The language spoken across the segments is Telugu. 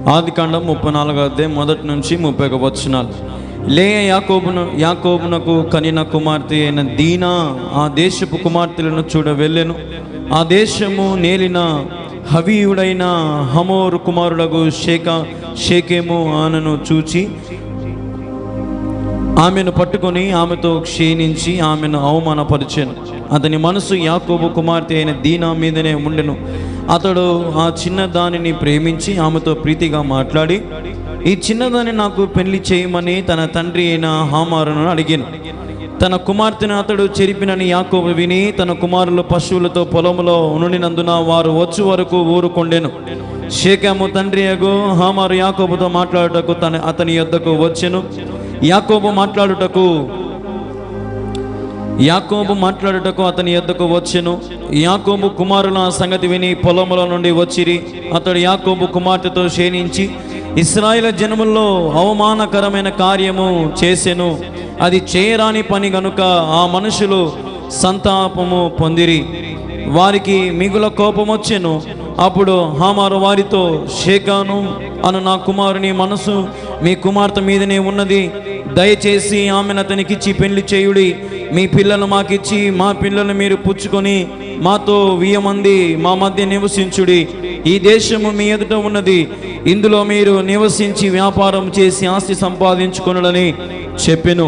ఆదికాండం 34వ అధ్యాయం 1 నుంచి 30 వచనాలు. లేయా యాకోబునకు కనిన కుమార్తె అయిన దీనా ఆ దేశపు కుమార్తెలను చూడ వెళ్ళెను. ఆ దేశము నేలిన హవీయుడైన హమోరు కుమారుడగు షేకెము ఆమెను చూచి ఆమెను పట్టుకొని ఆమెతో క్షీణించి ఆమెను అవమానపరిచెను. అతని మనసు యాకోబు కుమార్తె అయిన దీనా మీదనే ఉండెను. అతడు ఆ చిన్నదానిని ప్రేమించి ఆమెతో ప్రీతిగా మాట్లాడి, ఈ చిన్నదాన్ని నాకు పెళ్లి చేయమని తన తండ్రి అయిన హామారును అడిగాను. తన కుమార్తెను అతడు చెరిపినని యాకోబు విని తన కుమారులు పశువులతో పొలములో ఉండినందున వారు వచ్చు వరకు ఊరుకొండెను. షేకెము తండ్రి అగు హామారు యాకోబుతో మాట్లాడుటకు అతని యొద్దకు వచ్చెను. యాకోబు మాట్లాడుటకు అతని యొద్దకు వచ్చెను. యాకోబు కుమారుల సంగతి విని పొలముల నుండి వచ్చిరి. అతడు యాకోబు కుమార్తెతో క్షీణించి ఇశ్రాయేలు జనముల్లో అవమానకరమైన కార్యము చేసెను. అది చేయరాని పని గనుక ఆ మనుషులు సంతాపము పొందిరి. వారికి మిగుల కోపమొచ్చెను. అప్పుడు హామారు వారితో, షేకాను అను నా కుమారుని మనసు మీ కుమార్తె మీదనే ఉన్నది. దయచేసి ఆమెను అతనికిచ్చి పెళ్లి చేయుడి. మీ పిల్లలు మాకిచ్చి మా పిల్లలు మీరు పుచ్చుకొని మాతో 1000 మంది మా మధ్య నివసించుడి. ఈ దేశము మీ ఎదుట ఉన్నది. ఇందులో మీరు నివసించి వ్యాపారం చేసి ఆస్తి సంపాదించుకొనుడని చెప్పెను.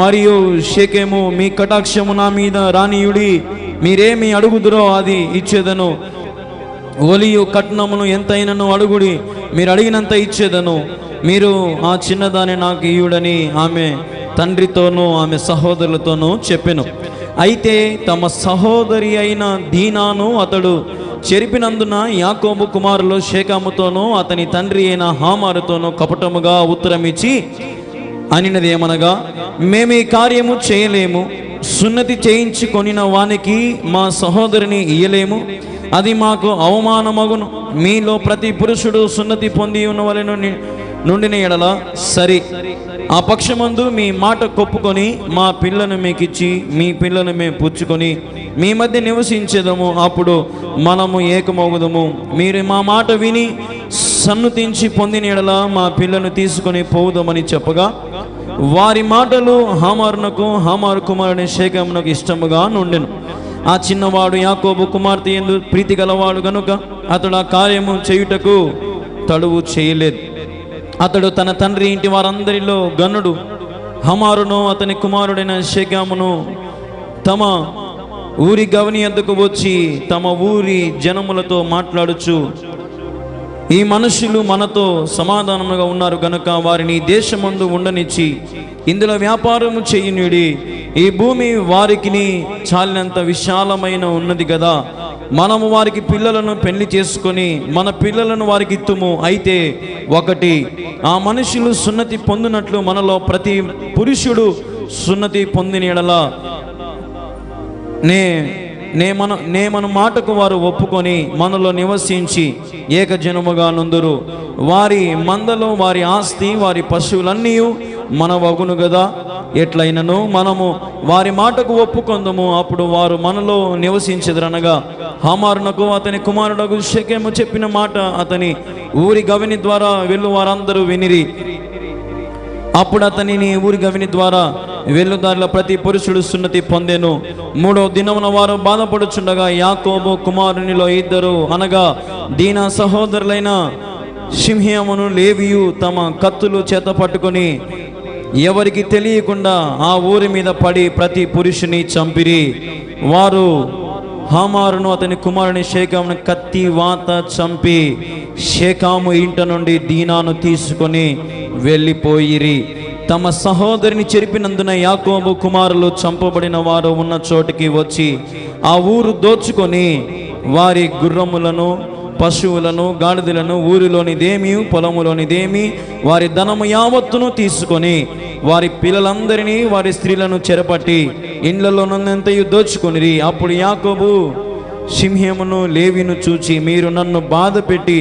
మరియు షేకెము, మీ కటాక్షము నా మీద రానియుడి. మీరేమి అడుగుదురో అది ఇచ్చేదను. ఒలియు కట్నమును ఎంతైనను అడుగుడి, మీరు అడిగినంత ఇచ్చేదను. మీరు ఆ చిన్నదాన్ని నాకు ఇయ్యుడని ఆమె తండ్రితోనూ ఆమె సహోదరులతోనూ చెప్పెను. అయితే తమ సహోదరి అయిన దీనాను అతడు చెరిపినందున యాకోబు కుమారులు షేకెముతోనూ అతని తండ్రి అయిన హామారుతోనూ కపటముగా ఉత్తరమిచ్చి అనినది ఏమనగా, మేము ఈ కార్యము చేయలేము. సున్నతి చేయించుకొనిన వానికి మా సహోదరిని ఇయ్యలేము. అది మాకు అవమానమగును. మీలో ప్రతి పురుషుడు సున్నతి పొంది ఉన్నవలెను నుండిన ఎడల సరి. ఆ పక్షమందు మీ మాట కొప్పుకొని మా పిల్లను మీకిచ్చి మీ పిల్లను మేము పుచ్చుకొని మీ మధ్య నివసించేదము. అప్పుడు మనము ఏకమగుదము. మీరు మా మాట విని సన్నుతించి పొందిన ఎడల మా పిల్లను తీసుకొని పోవుదామని చెప్పగా, వారి మాటలు హామారు కుమారుని షేకెమునకు ఇష్టముగా నుండెను. ఆ చిన్నవాడు యాకోబు కుమార్తె యందు ప్రీతి గలవాడు గనుక అతడు ఆ కార్యము చేయుటకు తడువు చేయలేదు. అతడు తన తండ్రి ఇంటి వారందరిలో గనుడు. హమారును అతని కుమారుడైన షేకెమును తమ ఊరి గవని యొద్దకు వచ్చి తమ ఊరి జనములతో మాట్లాడుచు, ఈ మనుషులు మనతో సమాధానముగా ఉన్నారు గనుక వారిని దేశమందు ఉండనిచ్చి ఇందులో వ్యాపారము చేయనీయుడి. ఈ భూమి వారికి చాలినంత విశాలమైన ఉన్నది కదా. మనము వారికి పిల్లలను పెళ్లి చేసుకొని మన పిల్లలను వారికి ఇత్తుము. అయితే ఒకటి, ఆ మనుషులు సున్నతి పొందినట్లు మనలో ప్రతి పురుషుడు సున్నతి పొందిన ఎడల మన మాటకు వారు ఒప్పుకొని మనలో నివసించి ఏకజనముగా నుందురు. వారి మందలో వారి ఆస్తి వారి పశువులన్నీ మన వగును గదా. ఎట్లయినను మనము వారి మాటకు ఒప్పుకొందుము. అప్పుడు వారు మనలో నివసించెదరనగా హామారునకు అతని కుమారుడగు షేకెము చెప్పిన మాట అతని ఊరి గవిని ద్వారా వెళ్ళు వారందరూ వినిరి. అప్పుడు అతనిని ఊరి గవిని ద్వారా వెళ్లుదారిలో ప్రతి పురుషుడు సున్నతి పొందెను. 3వ దినమున వారు బాధపడుచుండగా యాకోబు కుమారునిలో 2 అనగా దీనా సహోదరులైన షిమ్హేమును లేవియు తమ కత్తులు చేత పట్టుకొని ఎవరికి తెలియకుండా ఆ ఊరి మీద పడి ప్రతి పురుషుని చంపిరి. వారు హామారును అతని కుమారుని షేకెమును కత్తి వాత చంపి షేకెము ఇంట నుండి దీనాను తీసుకొని వెళ్ళిపోయిరి. తమ సహోదరిని చెరిపినందున యాకోబు కుమారులు చంపబడిన వారు ఉన్న చోటికి వచ్చి ఆ ఊరు దోచుకొని వారి గుర్రములను పశువులను గాడిదలను ఊరిలోనిదేమి పొలములోనిదేమి వారి ధనము యావత్తును తీసుకొని వారి పిల్లలందరినీ వారి స్త్రీలను చెరపట్టి ఇండ్లలోనంతయు దోచుకొనిరి. అప్పుడు యాకోబు షిమ్హేమును లేవిను చూచి, మీరు నన్ను బాధ పెట్టి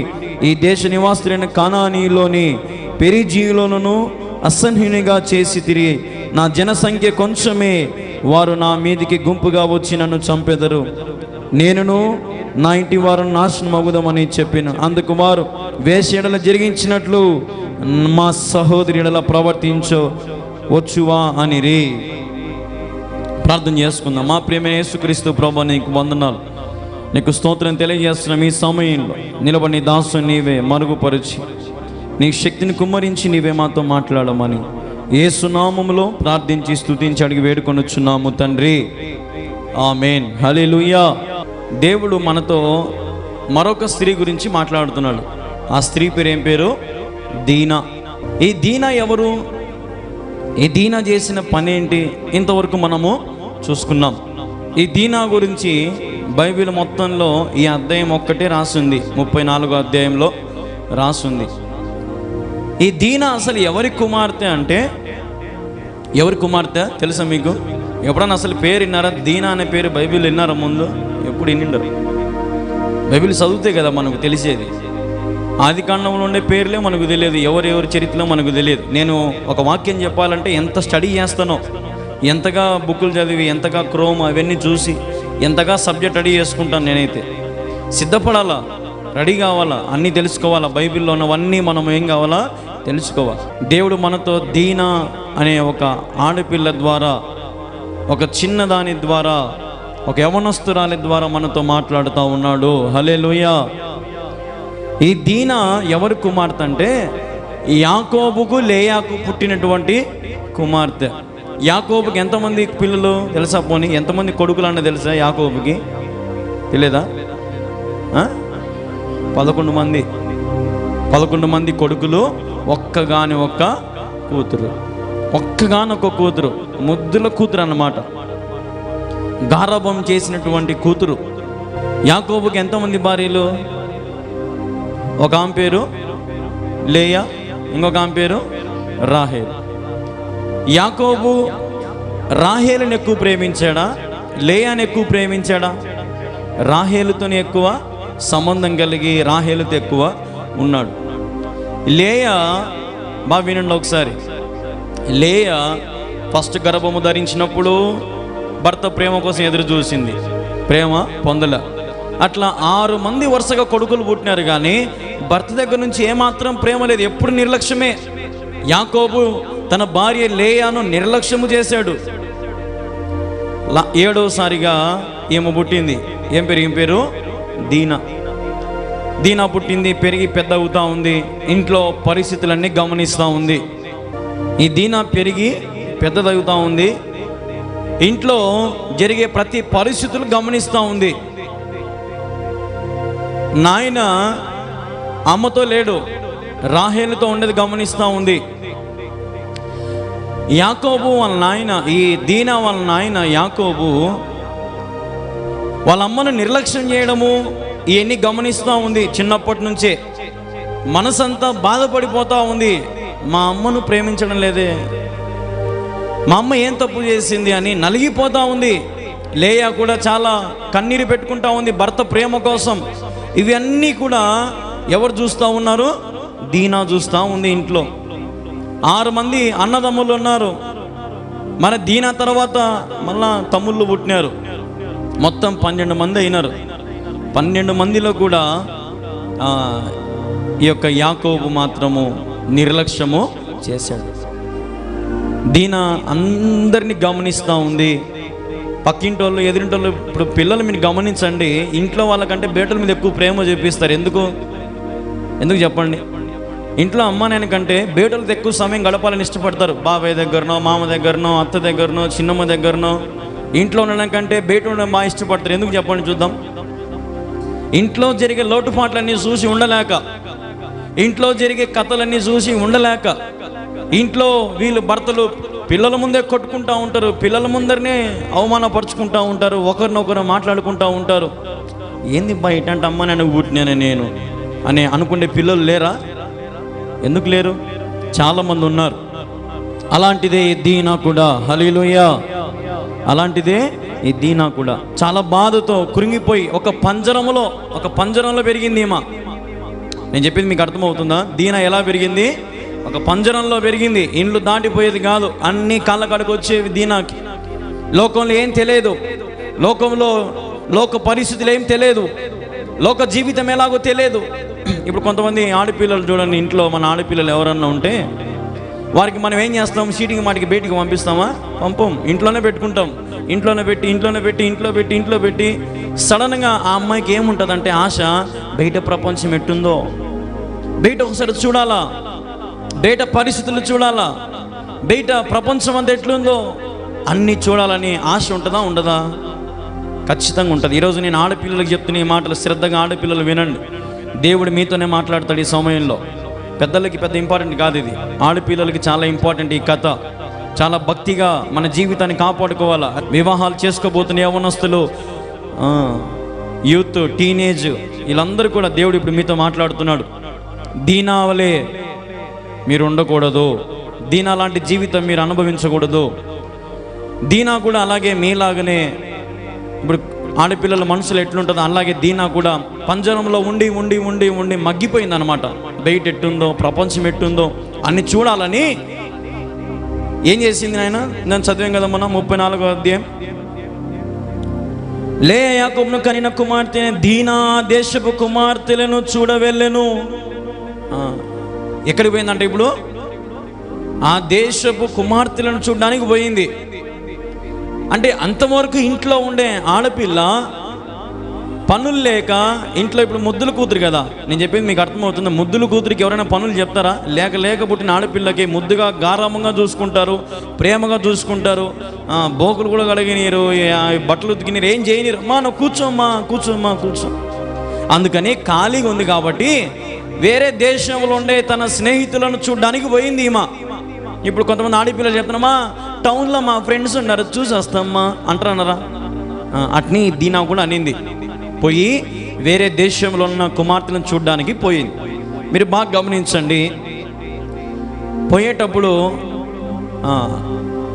ఈ దేశ నివాసులైన కానానీలోని పెరిజీయులను అసహ్యునిగా చేసి తిరిగి నా జనసంఖ్య కొంచెమే. వారు నా మీదికి గుంపుగా వచ్చి నన్ను చంపెదరు. నేనును నా ఇంటి వారు నాశనం అగుదామని చెప్పిన. అందుకు వారు, వేశ్యడల జరిగించినట్లు మా సహోదరి ఎడల ప్రవర్తించవచ్చువా అనిరి. ప్రార్థన చేసుకుందాం. మా ప్రియమైన యేసుక్రీస్తు ప్రభువా, నీకు వందనాలు, నీకు స్తోత్రం తెలియజేస్తున్నాం. ఈ సమయంలో నిలబడి దాసుని నీవే మరుగుపరిచి నీ శక్తిని కుమ్మరించి నీవే మాతో మాట్లాడమని యేసు నామములో ప్రార్థించి స్తుతించి అడిగి వేడుకొనుచున్నాము తండ్రి, ఆమేన్. హల్లెలూయా. దేవుడు మనతో మరొక స్త్రీ గురించి మాట్లాడుతున్నాడు. ఆ స్త్రీ పేరు ఏం పేరు? దీనా. ఈ దీనా ఎవరు? ఈ దీనా చేసిన పని ఏంటి? ఇంతవరకు మనము చూసుకున్నాం. ఈ దీనా గురించి బైబిల్ మొత్తంలో ఈ అధ్యాయం ఒక్కటే రాసింది, 34వ అధ్యాయంలో రాసింది. ఈ దీనా అసలు ఎవరి కుమార్తె అంటే, ఎవరి కుమార్తె తెలుసా మీకు? ఎప్పుడన్నా అసలు పేరు విన్నారా? దీనా అనే పేరు బైబిల్ విన్నారా ముందు? ఎప్పుడు వినిండరు. బైబిల్ చదివితే కదా మనకు తెలిసేది. ఆది కాండంలో ఉండే పేర్లే మనకు తెలియదు, ఎవరెవరి చరిత్రలో మనకు తెలియదు. నేను ఒక వాక్యం చెప్పాలంటే ఎంత స్టడీ చేస్తానో, ఎంతగా బుక్కులు చదివి, ఎంతగా క్రోమ్ అవన్నీ చూసి, ఎంతగా సబ్జెక్ట్ రెడీ చేసుకుంటాను. నేనైతే సిద్ధపడాలా, రెడీ కావాలా, అన్నీ తెలుసుకోవాలా. బైబిల్లో ఉన్నవన్నీ మనం ఏం కావాలా తెలుసుకోవాలి. దేవుడు మనతో దీనా అనే ఒక ఆడపిల్ల ద్వారా, ఒక చిన్నదాని ద్వారా, ఒక యవనస్తురాలి ద్వారా మనతో మాట్లాడుతూ ఉన్నాడు. హల్లెలూయా. ఈ దీనా ఎవరి కుమార్తె అంటే యాకోబుకు లేయాకు పుట్టినటువంటి కుమార్తె. యాకోబుకి ఎంతమంది పిల్లలు తెలుసా? పోనీ ఎంతమంది కొడుకులు అన్న తెలుసా? యాకోబుకి తెలియదా? 11 మంది కొడుకులు, ఒక్క కూతురు. ఒక్క కూతురు, ముద్దుల కూతురు అన్నమాట. గారాబం చేసినటువంటి కూతురు. యాకోబుకి ఎంతమంది భార్యలు? ఒక ఆమె పేరు లేయా, ఇంకొక ఆమె పేరు రాహేల్. యాకోబు రాహేలుని ఎక్కువ ప్రేమించాడా, లేయాని ఎక్కువ ప్రేమించాడా? రాహేలుతోనే ఎక్కువ సంబంధం కలిగి రాహేలుతో ఎక్కువ ఉన్నాడు. లేయా, బాగా వినండి ఒకసారి. లేయా ఫస్ట్ గర్భము ధరించినప్పుడు భర్త ప్రేమ కోసం ఎదురు చూసింది, ప్రేమ పొందల. అట్లా 6 మంది వరుసగా కొడుకులు పుట్టినారు, కానీ భర్త దగ్గర నుంచి ఏమాత్రం ప్రేమ లేదు, ఎప్పుడు నిర్లక్ష్యమే. యాకోబు తన భార్య లేయాను నిర్లక్ష్యము చేశాడు. 7వసారిగా ఈమె పుట్టింది. ఏం పేరు? దీనా. దీనా పుట్టింది, పెరిగి పెద్ద అవుతా ఉంది, ఇంట్లో పరిస్థితులన్నీ గమనిస్తూ ఉంది. ఈ దీనా పెరిగి పెద్దదవుతూ ఉంది, ఇంట్లో జరిగే ప్రతి పరిస్థితులు గమనిస్తూ ఉంది. నాయన అమ్మతో లేడు, రాహేలుతో ఉండేది గమనిస్తూ ఉంది. యాకోబు వాళ్ళ నాయన, ఈ దీనా వాళ్ళ నాయన యాకోబు వాళ్ళ అమ్మను నిర్లక్ష్యం చేయడము ఇవన్నీ గమనిస్తూ ఉంది. చిన్నప్పటి నుంచే మనసంతా బాధపడిపోతూ ఉంది. మా అమ్మను ప్రేమించడం లేదే, మా అమ్మ ఏం తప్పు చేసింది అని నలిగిపోతూ ఉంది. లేయా కూడా చాలా కన్నీరు పెట్టుకుంటా ఉంది భర్త ప్రేమ కోసం. ఇవన్నీ కూడా ఎవరు చూస్తూ ఉన్నారు? దీనా చూస్తూ ఉంది. ఇంట్లో 6 మంది అన్నదమ్ములు ఉన్నారు. మన దీనా తర్వాత మళ్ళా తమ్ముళ్ళు పుట్టినారు. మొత్తం 12 మంది అయినారు. 12 మందిలో కూడా ఈ యొక్క యాకోబు మాత్రము నిర్లక్ష్యము చేశాడు. దీనా అందరినీ గమనిస్తూ ఉంది. పక్కింటోళ్ళు, ఎదురింటోళ్ళు. ఇప్పుడు పిల్లలు మీరు గమనించండి, ఇంట్లో వాళ్ళకంటే బయటల మీద ఎక్కువ ప్రేమ చూపిస్తారు. ఎందుకు చెప్పండి? ఇంట్లో అమ్మ నాయన కంటే బయటలతో ఎక్కువ సమయం గడపాలని ఇష్టపడతారు. బాబాయ్ దగ్గరనో, మామ దగ్గరనో, అత్త దగ్గరనో, చిన్నమ్మ దగ్గరనో. ఇంట్లో ఉండడం కంటే బయట ఉండడం బాగా ఇష్టపడతారు. ఎందుకు చెప్పండి చూద్దాం. ఇంట్లో జరిగే లోటుపాట్లన్నీ చూసి ఉండలేక, ఇంట్లో జరిగే కథలన్నీ చూసి ఉండలేక, ఇంట్లో వీళ్ళు భర్తలు పిల్లల ముందే కొట్టుకుంటూ ఉంటారు, పిల్లల ముందరనే అవమానపరుచుకుంటూ ఉంటారు, ఒకరినొకరు మాట్లాడుకుంటూ ఉంటారు. ఏంది బయట అంటే అమ్మ నేను పుట్టినానే నేను అని అనుకునే పిల్లలు లేరా? ఎందుకు లేరు? చాలామంది ఉన్నారు. అలాంటిదే ఈ దీనా కూడా. హల్లెలూయా. అలాంటిదే ఈ దీనా కూడా చాలా బాధతో కృంగిపోయి ఒక పంజరంలో పెరిగింది ఈమె. నేను చెప్పింది మీకు అర్థమవుతుందా? దీనా ఎలా పెరిగింది? ఒక పంజరంలో పెరిగింది. ఇండ్లు దాటిపోయేది కాదు, అన్ని కాళ్ళ కాడికి వచ్చేవి దీనాకి. లోకంలో ఏం తెలియదు, లోకంలో లోక పరిస్థితులు ఏం తెలియదు, లోక జీవితం ఎలాగో తెలియదు. ఇప్పుడు కొంతమంది ఆడపిల్లలు చూడండి, ఇంట్లో మన ఆడపిల్లలు ఎవరన్నా ఉంటే వారికి మనం ఏం చేస్తాం, షీటింగ్ మాటికి బయటికి పంపిస్తామా? పంపం, ఇంట్లోనే పెట్టుకుంటాం. ఇంట్లో పెట్టి సడన్గా ఆ అమ్మాయికి ఏముంటుందంటే ఆశ, బయట ప్రపంచం ఎట్టుందో, బయట ఒకసారి చూడాలా, బయట పరిస్థితులు చూడాలా, బయట ప్రపంచం అంతా ఎట్లుందో అన్నీ చూడాలని ఆశ ఉంటుందా? ఉండదా? ఖచ్చితంగా ఉంటుంది. ఈరోజు నేను ఆడపిల్లలకు చెప్తున్న ఈ మాటలు శ్రద్ధగా ఆడపిల్లలు వినండి. దేవుడు మీతోనే మాట్లాడతాడు ఈ సమయంలో. పెద్దలకి పెద్ద ఇంపార్టెంట్ కాదు ఇది, ఆడపిల్లలకి చాలా ఇంపార్టెంట్ ఈ కథ. చాలా భక్తిగా మన జీవితాన్ని కాపాడుకోవాలా. వివాహాలు చేసుకోబోతున్న యవ్వనస్తులు, యూత్, టీనేజ్, వీళ్ళందరూ కూడా దేవుడు ఇప్పుడు మీతో మాట్లాడుతున్నాడు. దీనావలే మీరు ఉండకూడదు, దీనా లాంటి జీవితం మీరు అనుభవించకూడదు. దీనా కూడా అలాగే మీలాగనే, ఇప్పుడు ఆడపిల్లల మనసులో ఎట్లుంటుందో అలాగే దీనా కూడా పంజరంలో ఉండి ఉండి ఉండి ఉండి మగ్గిపోయింది అనమాట. బయట ఎట్టుందో, ప్రపంచం ఎట్టుందో అన్ని చూడాలని ఏం చేసింది ఆయన? నేను చదివాం కదా మొన్న 34వ అధ్యాయం. లేయా యాకోబును కనిన కుమార్తె దీనా దేశపు కుమార్తెలను చూడవెళ్ళెను. ఎక్కడికి పోయిందంటే ఇప్పుడు ఆ దేశపు కుమార్తెలను చూడడానికి పోయింది. అంటే అంతవరకు ఇంట్లో ఉండే ఆడపిల్ల పనులు లేక ఇంట్లో, ఇప్పుడు ముద్దుల కూతురు కదా, నేను చెప్పింది మీకు అర్థమవుతుంది. ముద్దుల కూతురికి ఎవరైనా పనులు చెప్తారా? లేక పుట్టిన ఆడపిల్లకి ముద్దుగా గారామంగా చూసుకుంటారు, ప్రేమగా చూసుకుంటారు, బోకులు కూడా కడిగినీరు, బట్టలు ఉతికినీరు, ఏం చేయనీరు. నువ్వు కూర్చో. అందుకని ఖాళీగా ఉంది కాబట్టి వేరే దేశంలో ఉండే తన స్నేహితులను చూడడానికి పోయింది ఈమె. ఇప్పుడు కొంతమంది ఆడపిల్లలు చెప్తున్నామా, టౌన్లో మా ఫ్రెండ్స్ ఉన్నారు చూసి వస్తామ్మా అంటారన్నారా? అట్నీ దీనా కూడా అనింది. పోయి వేరే దేశంలో ఉన్న కుమార్తెలను చూడడానికి పోయింది. మీరు బాగా గమనించండి. పోయేటప్పుడు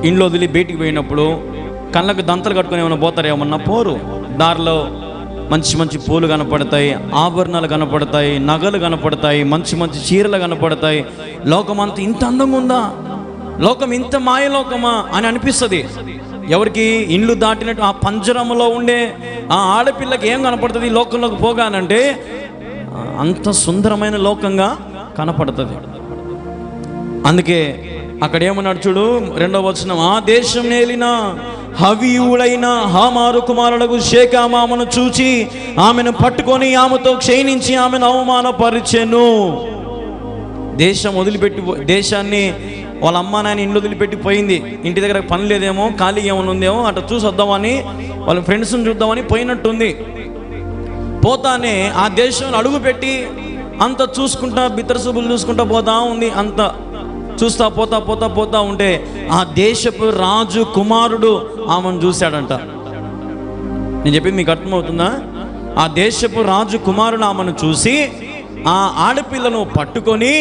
ఇంట్లో వదిలి బయటికి పోయినప్పుడు కళ్ళకు దంతలు కట్టుకుని ఏమైనా పోతారు? ఏమన్నా పోరు. దారిలో మంచి మంచి పూలు కనపడతాయి, ఆభరణాలు కనపడతాయి, నగలు కనపడతాయి, మంచి మంచి చీరలు కనపడతాయి. లోకం అంతా ఇంత అందంగా ఉందా, లోకం ఇంత మాయలోకమా అని అనిపిస్తుంది. ఎవరికి ఇండ్లు దాటినట్టు ఆ పంజరంలో ఉండే ఆ ఆడపిల్లకి ఏం కనపడుతుంది లోకంలోకి పోగానంటే? అంత సుందరమైన లోకంగా కనపడుతుంది. అందుకే అక్కడ ఏమన్నాడు చూడు, 2వ వచనం, ఆ దేశం నేలిన హవీయుడైన హామారు కుమారులకు షేకామామను చూచి ఆమెను పట్టుకొని ఆమెతో క్షయించి ఆమెను అవమానపరిచెను. దేశం వదిలిపెట్టి, దేశాన్ని వాళ్ళ అమ్మ నాయన ఇంట్లో వదిలిపెట్టి పోయింది. ఇంటి దగ్గర పని లేదేమో, ఖాళీ ఏమైనా ఉందేమో, అట్లా చూసి వద్దామని వాళ్ళ ఫ్రెండ్స్ని చూద్దామని పోయినట్టుంది. పోతానే ఆ దేశంలో అడుగు పెట్టి అంత చూసుకుంటా, బిత్తరసూపులు చూసుకుంటా పోతా ఉంది. అంత చూస్తా పోతా ఉంటే ఆ దేశపు రాజు కుమారుడు ఆమెను చూశాడంట. నేను చెప్పింది మీకు అర్థమవుతుందా? ఆ దేశపు రాజు కుమారుడు ఆమెను చూసి ఆ ఆడపిల్లను పట్టుకొని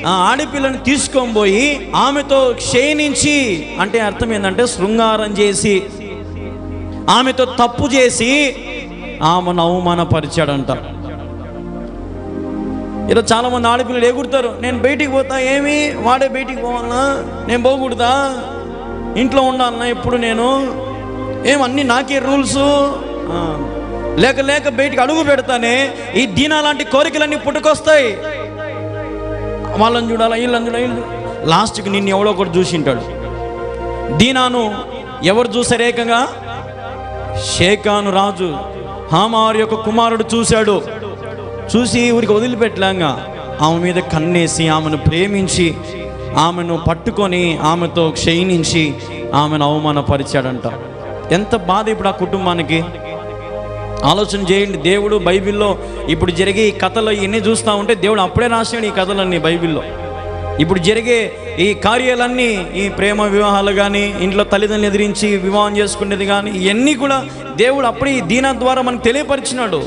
ఆ ఆడపిల్లను తీసుకొని పోయి ఆమెతో క్షయించి, అంటే అర్థం ఏంటంటే శృంగారం చేసి, ఆమెతో తప్పు చేసి ఆమెను అవమానపరిచాడంట. ఇలా చాలామంది ఆడపిల్లలు ఎగురుతారు, నేను బయటికి పోతా, ఏమి వాడే బయటికి పోవాలన్నా, నేను పోకూడదా, ఇంట్లో ఉండాలన్నా ఎప్పుడు నేను, ఏమన్నీ నాకే రూల్స్, లేక బయటికి అడుగు పెడతానే ఈ దీనా లాంటి కోరికలన్నీ పుట్టుకొస్తాయి. వాళ్ళని చూడాలా, వీళ్ళని చూడాలి, లాస్ట్కి నిన్ను ఎవడో ఒకటి చూసింటాడు. దీనాను ఎవరు చూసారు? ఏకంగా షేకాను రాజు హామారు యొక్క కుమారుడు చూశాడు. చూసి ఊరికి వదిలిపెట్టలేక ఆమె మీద కన్నేసి ఆమెను ప్రేమించి ఆమెను పట్టుకొని ఆమెతో క్షయించి ఆమెను అవమానపరిచాడంట. ఎంత బాధ ఇప్పుడు ఆ కుటుంబానికి. ఆలోచన చేయండి. దేవుడు బైబిల్లో ఇప్పుడు జరిగే ఈ కథలు ఇవన్నీ చూస్తూ ఉంటే దేవుడు అప్పుడే రాశాడు ఈ కథలన్నీ బైబిల్లో. ఇప్పుడు జరిగే ఈ కార్యాలన్నీ, ఈ ప్రేమ వివాహాలు కానీ, ఇంట్లో తల్లిదండ్రులు ఎదిరించి వివాహం చేసుకునేది కానీ, ఇవన్నీ కూడా దేవుడు అప్పుడే ఈ దీనా ద్వారా మనకు తెలియపరిచినాడు.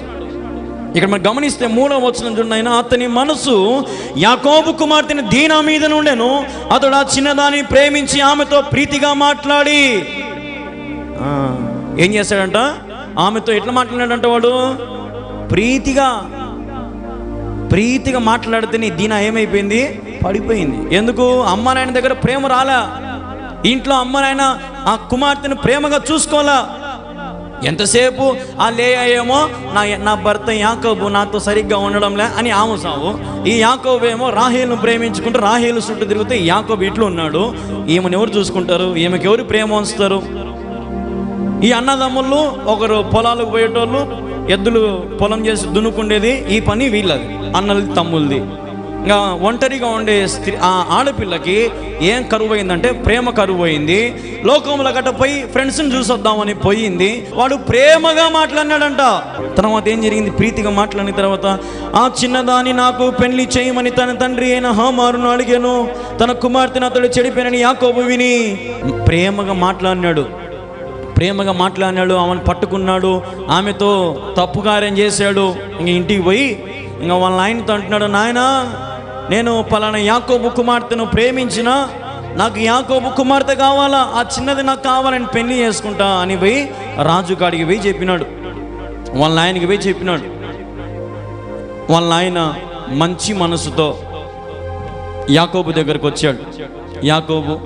ఇక్కడ మనం గమనిస్తే 3వ వచనం చూడండి, అతని మనసు యాకోబు కుమార్తెని దీనా మీద నుండెను, అతడు ఆ చిన్నదాన్ని ప్రేమించి ఆమెతో ప్రీతిగా మాట్లాడి, ఏం చేశాడంట? ఆమెతో ఎట్లా మాట్లాడాడంట? వాడు ప్రీతిగా మాట్లాడితేనే దీనా ఏమైపోయింది? పడిపోయింది. ఎందుకు? అమ్మ నాయన దగ్గర ప్రేమ రాలా, ఇంట్లో అమ్మ నాయన ఆ కుమార్తెను ప్రేమగా చూసుకోవాలా. ఎంతసేపు ఆ లేయా ఏమో నా భర్త యాకోబు నాతో సరిగ్గా ఉండడంలే అని ఆమె సావు, ఈ యాకోబు ఏమో రాహేలును ప్రేమించుకుంటూ రాహేలు చుట్టూ తిరిగితే యాకోబు ఇట్లు ఉన్నాడు. ఈమెను ఎవరు చూసుకుంటారు? ఈమెకి ఎవరు ప్రేమ ఉంచుతారు? ఈ అన్నదమ్ముళ్ళు ఒకరు పొలాలకు పోయేటోళ్ళు, ఎద్దులు పొలం చేసి దున్నుకుండేది, ఈ పని వీళ్ళది, అన్నది తమ్ముళ్ళది. ఇంకా ఒంటరిగా ఉండే ఆ ఆడపిల్లకి ఏం కరువు అయిందంటే ప్రేమ కరువు అయింది. లోకంలో గట్ట పోయి ఫ్రెండ్స్ని చూసొద్దామని పోయింది. వాడు ప్రేమగా మాట్లాడినాడంట. తర్వాత ఏం జరిగింది? ప్రీతిగా మాట్లాడిన తర్వాత ఆ చిన్నదాన్ని నాకు పెళ్లి చేయమని తన తండ్రి అయిన హామారును అడిగాను. తన కుమార్తెను అతడు చెడిపోయినని యాకోబు విని ప్రేమగా మాట్లాడినాడు. ఆమెను పట్టుకున్నాడు, ఆమెతో తప్పు కార్యం చేశాడు. ఇంక ఇంటికి పోయి ఇంకా వాళ్ళ ఆయనతో అంటున్నాడు, నాయన నేను పలానా యాకోబు కుమార్తెను ప్రేమించిన, నాకు యాకోబు కుమార్తె కావాలా, ఆ చిన్నది నాకు కావాలని పెళ్లి చేసుకుంటా అని పోయి రాజు కాడికి పోయి చెప్పినాడు. వాళ్ళ ఆయనకి పోయి చెప్పినాడు. వాళ్ళ ఆయన మంచి మనసుతో యాకోబు దగ్గరకు వచ్చాడు. యాకోబు,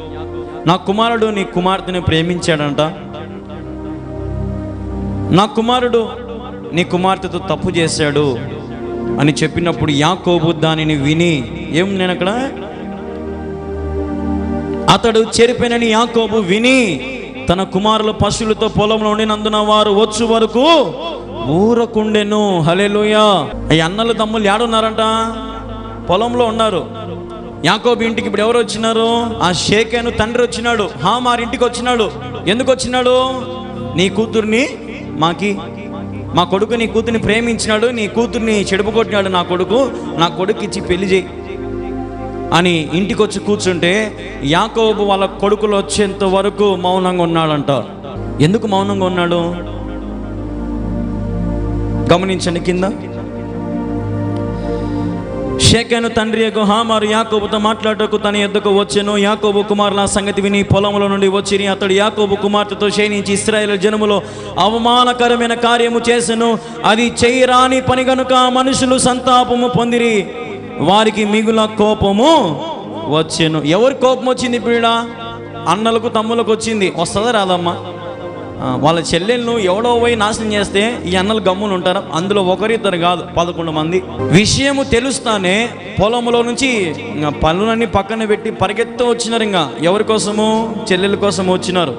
నా కుమారుడు నీ కుమార్తెని ప్రేమించాడంట, నా కుమారుడు నీ కుమార్తెతో తప్పు చేశాడు అని చెప్పినప్పుడు యాకోబు దానిని విని నేను అక్కడ అతడు చెరిపోయినని యాకోబు విని తన కుమారుల పశువులతో పొలంలో ఉండినందున వారు వచ్చు వరకు ఊరకుండెను. హల్లెలూయా. ఈ అన్నలు తమ్ముళ్ళు ఏడున్నారంట? పొలంలో ఉన్నారు. యాకోబు ఇంటికి ఇప్పుడు ఎవరు వచ్చినారు? ఆ షేకెను తండ్రి వచ్చినాడు, హామార్ ఇంటికి వచ్చినాడు. ఎందుకు వచ్చినాడు? నీ కూతుర్ని మా కొడుకు నీ కూతుర్ని ప్రేమించినాడు, నీ కూతుర్ని చెడుపుకొట్టినాడు, నా కొడుకు ఇచ్చి పెళ్లి చేయి అని ఇంటికి వచ్చి కూర్చుంటే యాకోబు వాళ్ళ కొడుకులు వచ్చేంత వరకు మౌనంగా ఉన్నాడంట. ఎందుకు మౌనంగా ఉన్నాడు? గమనించండి కింద. షేకెను తండ్రి యొక్క హామారు యాకోబుతో మాట్లాడటకు తన యొద్దకు వచ్చెను. యాకోబు కుమారుల సంగతి విని పొలంలో నుండి వచ్చిరి. అతడు యాకోబు కుమార్తెతో శయనించి ఇశ్రాయేలు జనములో అవమానకరమైన కార్యము చేసెను. అది చేయరాని పని గనుక మనుషులు సంతాపము పొందిరి, వారికి మిగుల కోపము వచ్చెను. ఎవరి కోపం వచ్చింది? ఇప్పుడు అన్నలకు తమ్ములకు వచ్చింది. వస్తుందా రాదమ్మా? వాళ్ళ చెల్లెళ్ళు ఎవడో పోయి నాశనం చేస్తే ఈ అన్నలు గమ్ములు ఉంటారా? అందులో ఒకరిద్దరు కాదు, 11 మంది. విషయము తెలుస్తానే పొలంలో నుంచి పనులన్నీ పక్కన పెట్టి పరిగెత్తు వచ్చినారు. ఇంకా ఎవరి కోసము? చెల్లెల కోసం వచ్చినారు.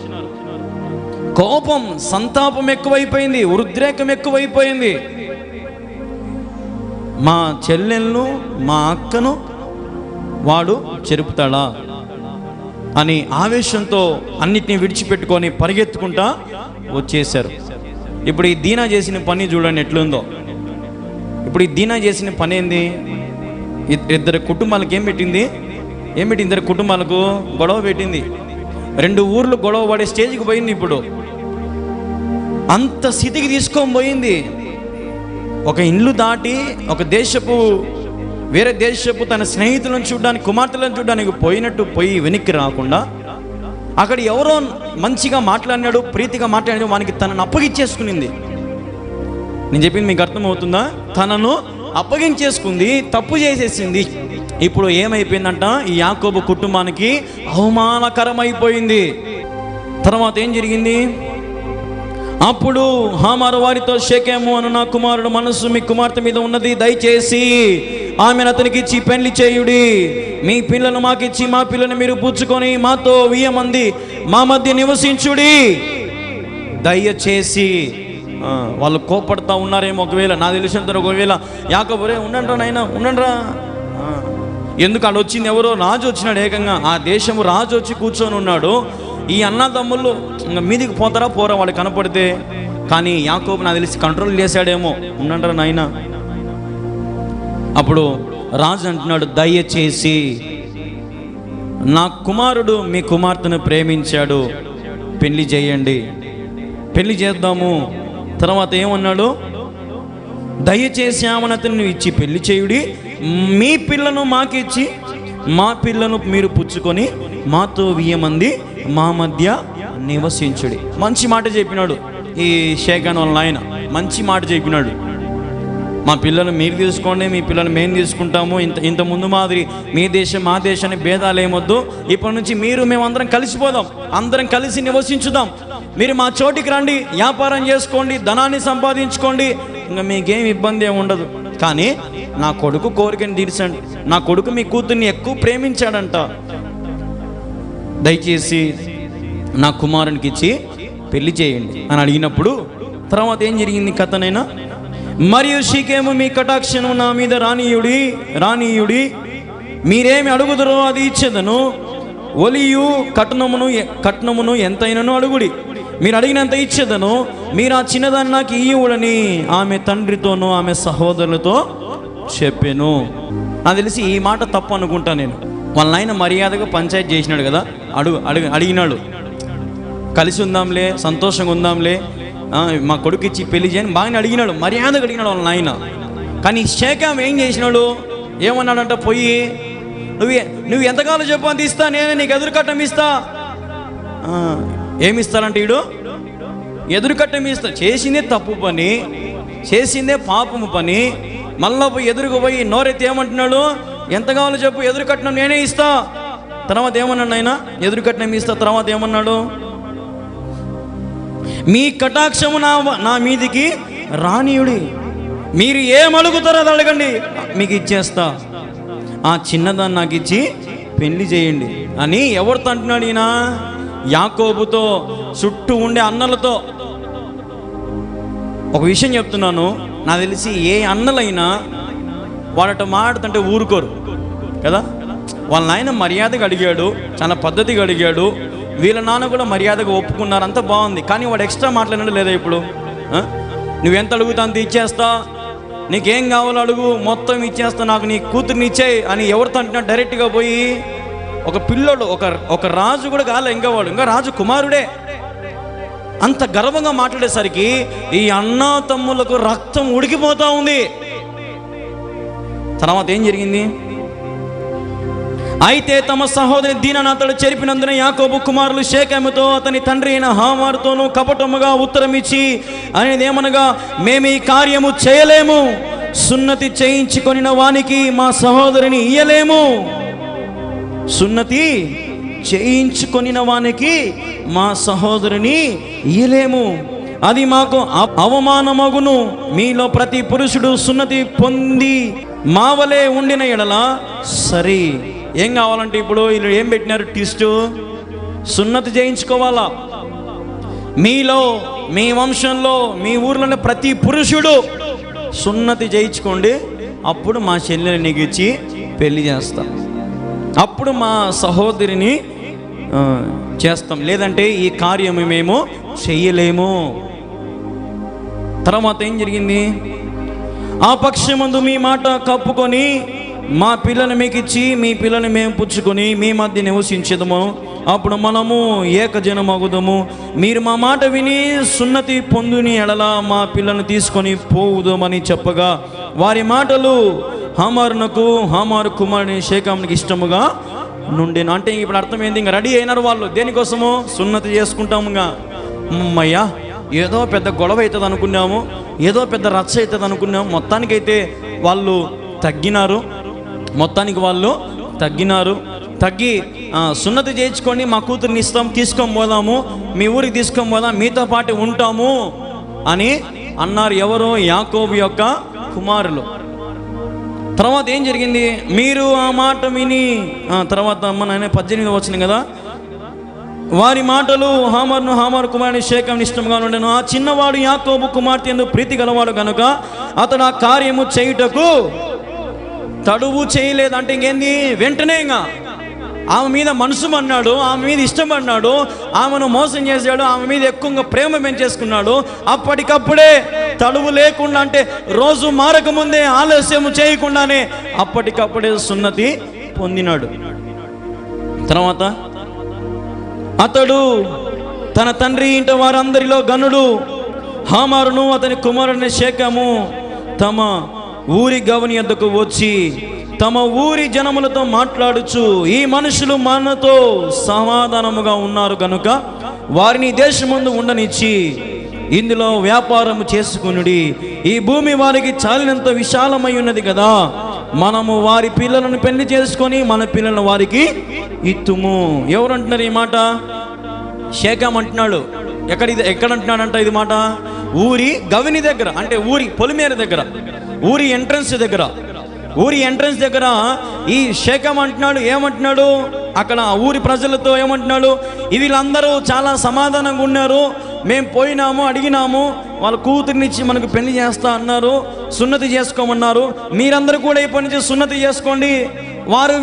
కోపం, సంతాపం ఎక్కువైపోయింది, ఉద్రేకం ఎక్కువైపోయింది. మా చెల్లెలను, మా అక్కను వాడు చెరుపుతాడా అని ఆవేశంతో అన్నిటినీ విడిచిపెట్టుకొని పరిగెత్తుకుంటా వచ్చేసారు. ఇప్పుడు ఈ దీనా చేసిన పని చూడండి ఎట్లుందో. ఇప్పుడు ఈ దీనా చేసిన పని ఏంది? ఇద్దరు కుటుంబాలకు ఏం పెట్టింది? ఇద్దరు కుటుంబాలకు గొడవ పెట్టింది. 2 ఊర్లు గొడవ పడే స్టేజ్కి పోయింది. ఇప్పుడు అంత స్థితికి తీసుకొని పోయింది. ఒక ఇల్లు దాటి ఒక వేరే దేశపు తన స్నేహితులను చూడడానికి, కుమార్తెలను చూడడానికి పోయి వెనక్కి రాకుండా అక్కడ ఎవరో మంచిగా మాట్లాడినాడు, ప్రీతిగా మాట్లాడినాడు, వానికి తనను అప్పగించేసుకునింది. నేను చెప్పింది మీకు అర్థమవుతుందా? తనను అప్పగించేసుకుంది, తప్పు చేసేసింది. ఇప్పుడు ఏమైపోయిందంట? ఈ యాకోబు కుటుంబానికి అవమానకరమైపోయింది. తర్వాత ఏం జరిగింది? అప్పుడు హామారు వారితో, షేకెము అను నా కుమారుడు మనస్సు మీ కుమార్తె మీద ఉన్నది, దయచేసి ఆమెను అతనికి ఇచ్చి పెళ్లి చేయుడి. మీ పిల్లను మాకిచ్చి మా పిల్లను మీరు పుచ్చుకొని మాతో 1000 మంది మా మధ్య నివసించుడి. దయచేసి. వాళ్ళు కోపడతా ఉన్నారేమో. ఒకవేళ నాకు తెలిసినంత ఒకవేళ యాకోబు, ఉండండిరా నాయనా, ఉండండిరా. ఎందుకు అక్కడ వచ్చింది? ఎవరో రాజు వచ్చినాడు. ఏకంగా ఆ దేశము రాజు వచ్చి కూర్చొని ఉన్నాడు. ఈ అన్నదమ్ముళ్ళు మీదికి పోతారా పోరా వాళ్ళు కనపడితే. కానీ యాకోబు నాకు తెలిసి కంట్రోల్ చేశాడేమో. ఉండండిరా నాయనా. అప్పుడు రాజు అంటున్నాడు, దయచేసి నా కుమారుడు మీ కుమార్తెను ప్రేమించాడు, పెళ్లి చేయండి, పెళ్లి చేద్దాము. తర్వాత ఏమన్నాడు? దయచేసి ఆమెను అతన్ని ఇచ్చి పెళ్లి చేయుడి. మీ పిల్లను మాకిచ్చి మా పిల్లను మీరు పుచ్చుకొని మాతో 1000 మంది మా మధ్య నివసించుడి. మంచి మాట చెప్పినాడు ఈ షేకెను వాళ్ళ ఆయన. మంచి మాట చెప్పినాడు. మా పిల్లలు మీరు తీసుకోండి, మీ పిల్లలు మేము తీసుకుంటాము. ఇంత ముందు మాదిరి మీ దేశం మా దేశాన్ని భేదాలు ఏమొద్దు. ఇప్పటి నుంచి మీరు మేమందరం కలిసిపోదాం, అందరం కలిసి నివసించుదాం. మీరు మా చోటికి రండి, వ్యాపారం చేసుకోండి, ధనాన్ని సంపాదించుకోండి, ఇంకా మీకేం ఇబ్బంది ఏమి ఉండదు. కానీ నా కొడుకు కోరికని తీర్చండి, నా కొడుకు మీ కూతుర్ని ఎక్కువ ప్రేమించాడంట, దయచేసి నా కుమారునికి ఇచ్చి పెళ్లి చేయండి అని అడిగినప్పుడు తర్వాత ఏం జరిగింది కథనైనా? మరియు షీకేము మీ కటాక్షను నా మీద రానీయుడి, మీరేమి అడుగుదరో అది ఇచ్చేదను, ఒలియు కట్నమును ఎంతైనను అడుగుడి, మీరు అడిగినంత ఇచ్చేదను, మీరు ఆ చిన్నదాన్ని నాకు ఇయ్యుడని ఆమె తండ్రితోనూ ఆమె సహోదరులతో చెప్పాను. నాకు తెలిసి ఈ మాట తప్పు అనుకుంటా నేను. వాళ్ళ నాయన మర్యాదగా పంచాయతీ చేసినాడు కదా, అడిగినాడు, కలిసి ఉందాంలే, సంతోషంగా ఉందాంలే, మా కొడుకు ఇచ్చి పెళ్లి చేయని బాగానే అడిగినాడు, మర్యాదగా అడిగినాడు వాళ్ళ నాయన. కానీ షేకాం ఏం చేసినాడు? ఏమన్నాడంట, పోయి నువ్వు ఎంతకాలం చెప్పు అంత ఇస్తా, నేనే నీకు ఎదురు కట్టం ఇస్తా. ఏమిస్తారంటే వీడు ఎదురు కట్టం ఇస్తా. చేసిందే తప్పు పని, చేసిందే పాపము పని, మళ్ళా పోయి ఎదురుకు పోయి నోరెత్తి ఏమంటున్నాడు, ఎంత కావాలో చెప్పు, ఎదురు కట్నం నేనే ఇస్తా. తర్వాత ఏమన్నాడు ఆయన, ఎదురు కట్నం ఇస్తా. తర్వాత ఏమన్నాడు, మీ కటాక్షము నా మీదికి రానీయుడి, మీరు ఏమడుగుతారో అది అడగండి, మీకు ఇచ్చేస్తా, ఆ చిన్నదాన్ని నాకు ఇచ్చి పెళ్లి చేయండి అని ఎవరితో అంటున్నాడు ఈయన? యాకోబుతో, చుట్టూ ఉండే అన్నలతో. ఒక విషయం చెప్తున్నాను, నాకు తెలిసి ఏ అన్నలైనా వాడట మాట్లాడుతుంటే ఊరుకోరు కదా. వాళ్ళ నాయన మర్యాదగా అడిగాడు, చాలా పద్ధతిగా అడిగాడు, వీళ్ళ నాన్న కూడా మర్యాదగా ఒప్పుకున్నారు, అంతా బాగుంది. కానీ వాడు ఎక్స్ట్రా మాట్లాడినాడు లేదా? ఇప్పుడు నువ్వెంత అడుగుతా అంత ఇచ్చేస్తా, నీకేం కావాలో అడుగు, మొత్తం ఇచ్చేస్తా, నాకు నీ కూతుర్ని ఇచ్చేయి అని ఎవరితో అంటున్నా? డైరెక్ట్గా పోయి ఒక పిల్లోడు, ఒక రాజు కూడా కాలే, ఇంకా రాజు కుమారుడే, అంత గర్వంగా మాట్లాడేసరికి ఈ అన్నా తమ్ములకు రక్తం ఉడికిపోతా ఉంది. తర్వాత ఏం జరిగింది? అయితే తమ సహోదరి దీనాను అతడు చెరిపినందున యాకోబు కుమారులు షేకెముతో అతని తండ్రి అయిన హామారుతోనూ కపటముగా ఉత్తరం ఇచ్చి అనేది ఏమనగా, మేము ఈ కార్యము చేయలేము, సున్నతి చేయించుకొనిన వానికి మా సహోదరిని ఇయ్యలేము, సున్నతి చేయించుకొనిన వానికి మా సహోదరిని ఇయ్యలేము, అది మాకు అవమానమగును. మీలో ప్రతి పురుషుడు సున్నతి పొంది మావలే ఉండిన ఎడల సరే. ఏం కావాలంటే ఇప్పుడు వీళ్ళు ఏం పెట్టినారు ట్విస్ట్? సున్నతి చేయించుకోవాలా, మీలో, మీ వంశంలో, మీ ఊర్లోనే ప్రతి పురుషుడు సున్నతి చేయించుకోండి, అప్పుడు మా చెల్లెని నీకు ఇచ్చి పెళ్లి చేస్తాం, అప్పుడు మా సహోదరిని చేస్తాం, లేదంటే ఈ కార్యము మేము చెయ్యలేము. తర్వాత ఏం జరిగింది? ఆ పక్షమందు మీ మాట కప్పుకొని మా పిల్లని మీకు ఇచ్చి మీ పిల్లని మేము పుచ్చుకొని మీ మధ్య నివసించదము, అప్పుడు మనము ఏకజనమగుదము. మీరు మా మాట విని సున్నతి పొందుని ఎడల మా పిల్లను తీసుకొని పోవుదామని చెప్పగా వారి మాటలు హామారు కుమారుని షేకామునికి ఇష్టముగా నుండేను. అంటే ఇప్పుడు అర్థమైంది, ఇంకా రెడీ అయినారు వాళ్ళు దేనికోసము? సున్నతి చేసుకుంటాముగా. అమ్మయ్యా, ఏదో పెద్ద గొడవ అవుతుంది అనుకున్నాము, ఏదో పెద్ద రచ్చ అవుతుంది అనుకున్నాము, మొత్తానికైతే వాళ్ళు తగ్గినారు, తగ్గి సున్నతి చేయించుకొని మా కూతుర్ని ఇస్తాం, తీసుకొని పోదాము, మీ ఊరికి తీసుకొని పోదాం, మీతో పాటు ఉంటాము అని అన్నారు. ఎవరు? యాకోబు యొక్క కుమారులు. తర్వాత ఏం జరిగింది? మీరు ఆ మాట విని తర్వాత మన 18 వచ్చింది కదా, వారి మాటలు హామారు కుమారుని షేకెమును ఇష్టంగా ఉండెను. ఆ చిన్నవాడు యాకోబు కుమార్తె యందు ప్రీతి గలవాడు కనుక అతడు ఆ కార్యము చేయుటకు తడువు చేయలేదు. అంటే ఇంకేంది? వెంటనే ఇంకా ఆమె మీద మనసు అన్నాడు, ఆమె మీద ఇష్టం అన్నాడు, ఆమెను మోసం చేశాడు, ఆమె మీద ఎక్కువగా ప్రేమ పెంచేసుకున్నాడు. అప్పటికప్పుడే తడువు లేకుండా, అంటే రోజు మారకముందే, ఆలస్యం చేయకుండానే అప్పటికప్పుడే సున్నతి పొందినాడు. తర్వాత అతడు తన తండ్రి ఇంట వారందరిలో గనుడు హామారును అతని కుమారుని షేకెము తమ ఊరి గవని యొద్దకు వచ్చి తమ ఊరి జనములతో మాట్లాడుచు, ఈ మనుషులు మనతో సమాధానముగా ఉన్నారు కనుక వారిని దేశమందు ఉండనిచ్చి ఇందులో వ్యాపారము చేసుకునుడి, ఈ భూమి వారికి చాలినంత విశాలమై ఉన్నది కదా, మనము వారి పిల్లలను పెళ్లి చేసుకొని మన పిల్లలను వారికి ఇత్తుము. ఎవరు అంటున్నారు ఈ మాట? షేకెము అంటున్నాడు. ఎక్కడంటున్నాడంట ఇది మాట? ఊరి గవిని దగ్గర, అంటే ఊరి పొలిమేర దగ్గర, ఊరి ఎంట్రన్స్ దగ్గర ఈ షేకెం అంటున్నాడు. ఏమంటున్నాడు అక్కడ ఊరి ప్రజలతో? ఏమంటున్నాడు? వీళ్ళందరూ చాలా సమాధానంగా ఉన్నారు, మేము పోయినాము, అడిగినాము, వాళ్ళ కూతుర్నిచ్చి మనకు పెళ్లి చేస్తా అన్నారు, సున్నతి చేసుకోమన్నారు, మీరందరూ కూడా ఇప్పటి నుంచి సున్నతి చేసుకోండి,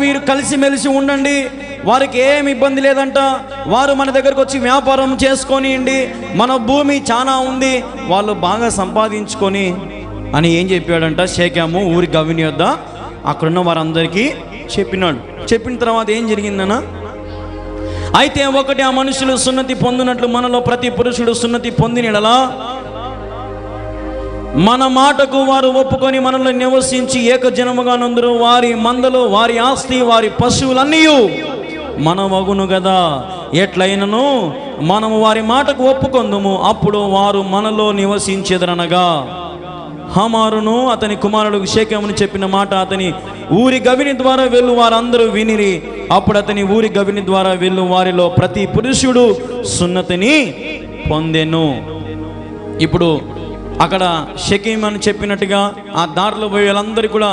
వీరు కలిసిమెలిసి ఉండండి, వారికి ఏమి ఇబ్బంది లేదంట, వారు మన దగ్గరకు వచ్చి వ్యాపారం చేసుకొనియండి, మన భూమి చాలా ఉంది, వాళ్ళు బాగా సంపాదించుకొని అని ఏం చెప్పాడంట షేకెము ఊరి గవిని వద్ద అక్కడున్న వారందరికీ చెప్పినాడు. చెప్పిన తర్వాత ఏం జరిగిందన్న? అయితే ఒకటి, ఆ మనుషులు సున్నతి పొందినట్లు మనలో ప్రతి పురుషుడు సున్నతి పొందిన యెడల మన మాటకు వారు ఒప్పుకొని మనలో నివసించి ఏకజనముగా నందురు, వారి మందలు, వారి ఆస్తి, వారి పశువులన్నీ మనమగును కదా. ఎట్లయినను మనము వారి మాటకు ఒప్పుకొందుము, అప్పుడు వారు మనలో నివసించెదరనగా. హామారును అతని కుమారుడు షేకెమును చెప్పిన మాట అతని ఊరి గవిని ద్వారా వెళ్ళు వారందరూ వినిరి. అప్పుడు అతని ఊరి గవిని ద్వారా వెళ్ళు వారిలో ప్రతి పురుషుడు సున్నతిని పొందెను. ఇప్పుడు అక్కడ షెకెము అని చెప్పినట్టుగా ఆ దారిలో పోయి వాళ్ళందరూ కూడా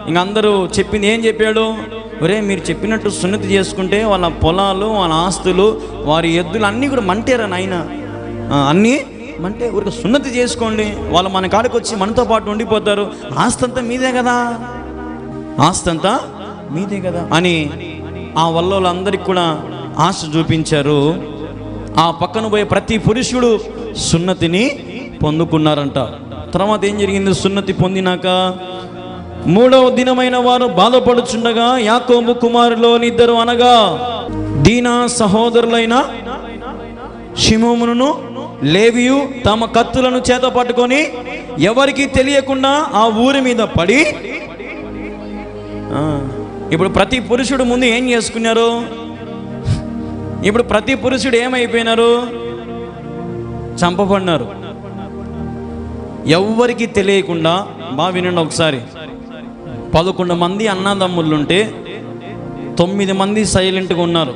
ఇంక అందరూ చెప్పింది ఏం చెప్పాడు? ఒరే, మీరు చెప్పినట్టు సున్నతి చేసుకుంటే వాళ్ళ పొలాలు, వాళ్ళ ఆస్తులు, వారి ఎద్దులు అన్నీ కూడా మంటేరా నాయన, అన్నీ అంటే ఊరికి సున్నతి చేసుకోండి, వాళ్ళు మన కాడికి వచ్చి మనతో పాటు ఉండిపోతారు, ఆస్తంతా మీదే కదా అని ఆ వల్లోళ్ళందరికీ కూడా ఆశ చూపించారు. ఆ పక్కన పోయే ప్రతి పురుషుడు సున్నతిని పొందుకున్నారంట. తర్వాత ఏం జరిగింది? సున్నతి పొందినాక 3వ దినమైన వారు బాధపడుచుండగా యాకోబు కుమారులోని ఇద్దరు, అనగా దీనా సహోదరులైన షిమోనును లేవియు తమ కత్తులను చేత పట్టుకొని ఎవరికి తెలియకుండా ఆ ఊరి మీద పడి, ఇప్పుడు ప్రతి పురుషుడు ముందు ఏం చేసుకున్నారు? ఇప్పుడు ప్రతి పురుషుడు ఏమైపోయినారు? చంపబడినారు. ఎవ్వరికి తెలియకుండా. బాగా వినండి ఒకసారి. 11 మంది అన్నదమ్ముళ్ళుంటే 9 మంది సైలెంట్గా ఉన్నారు,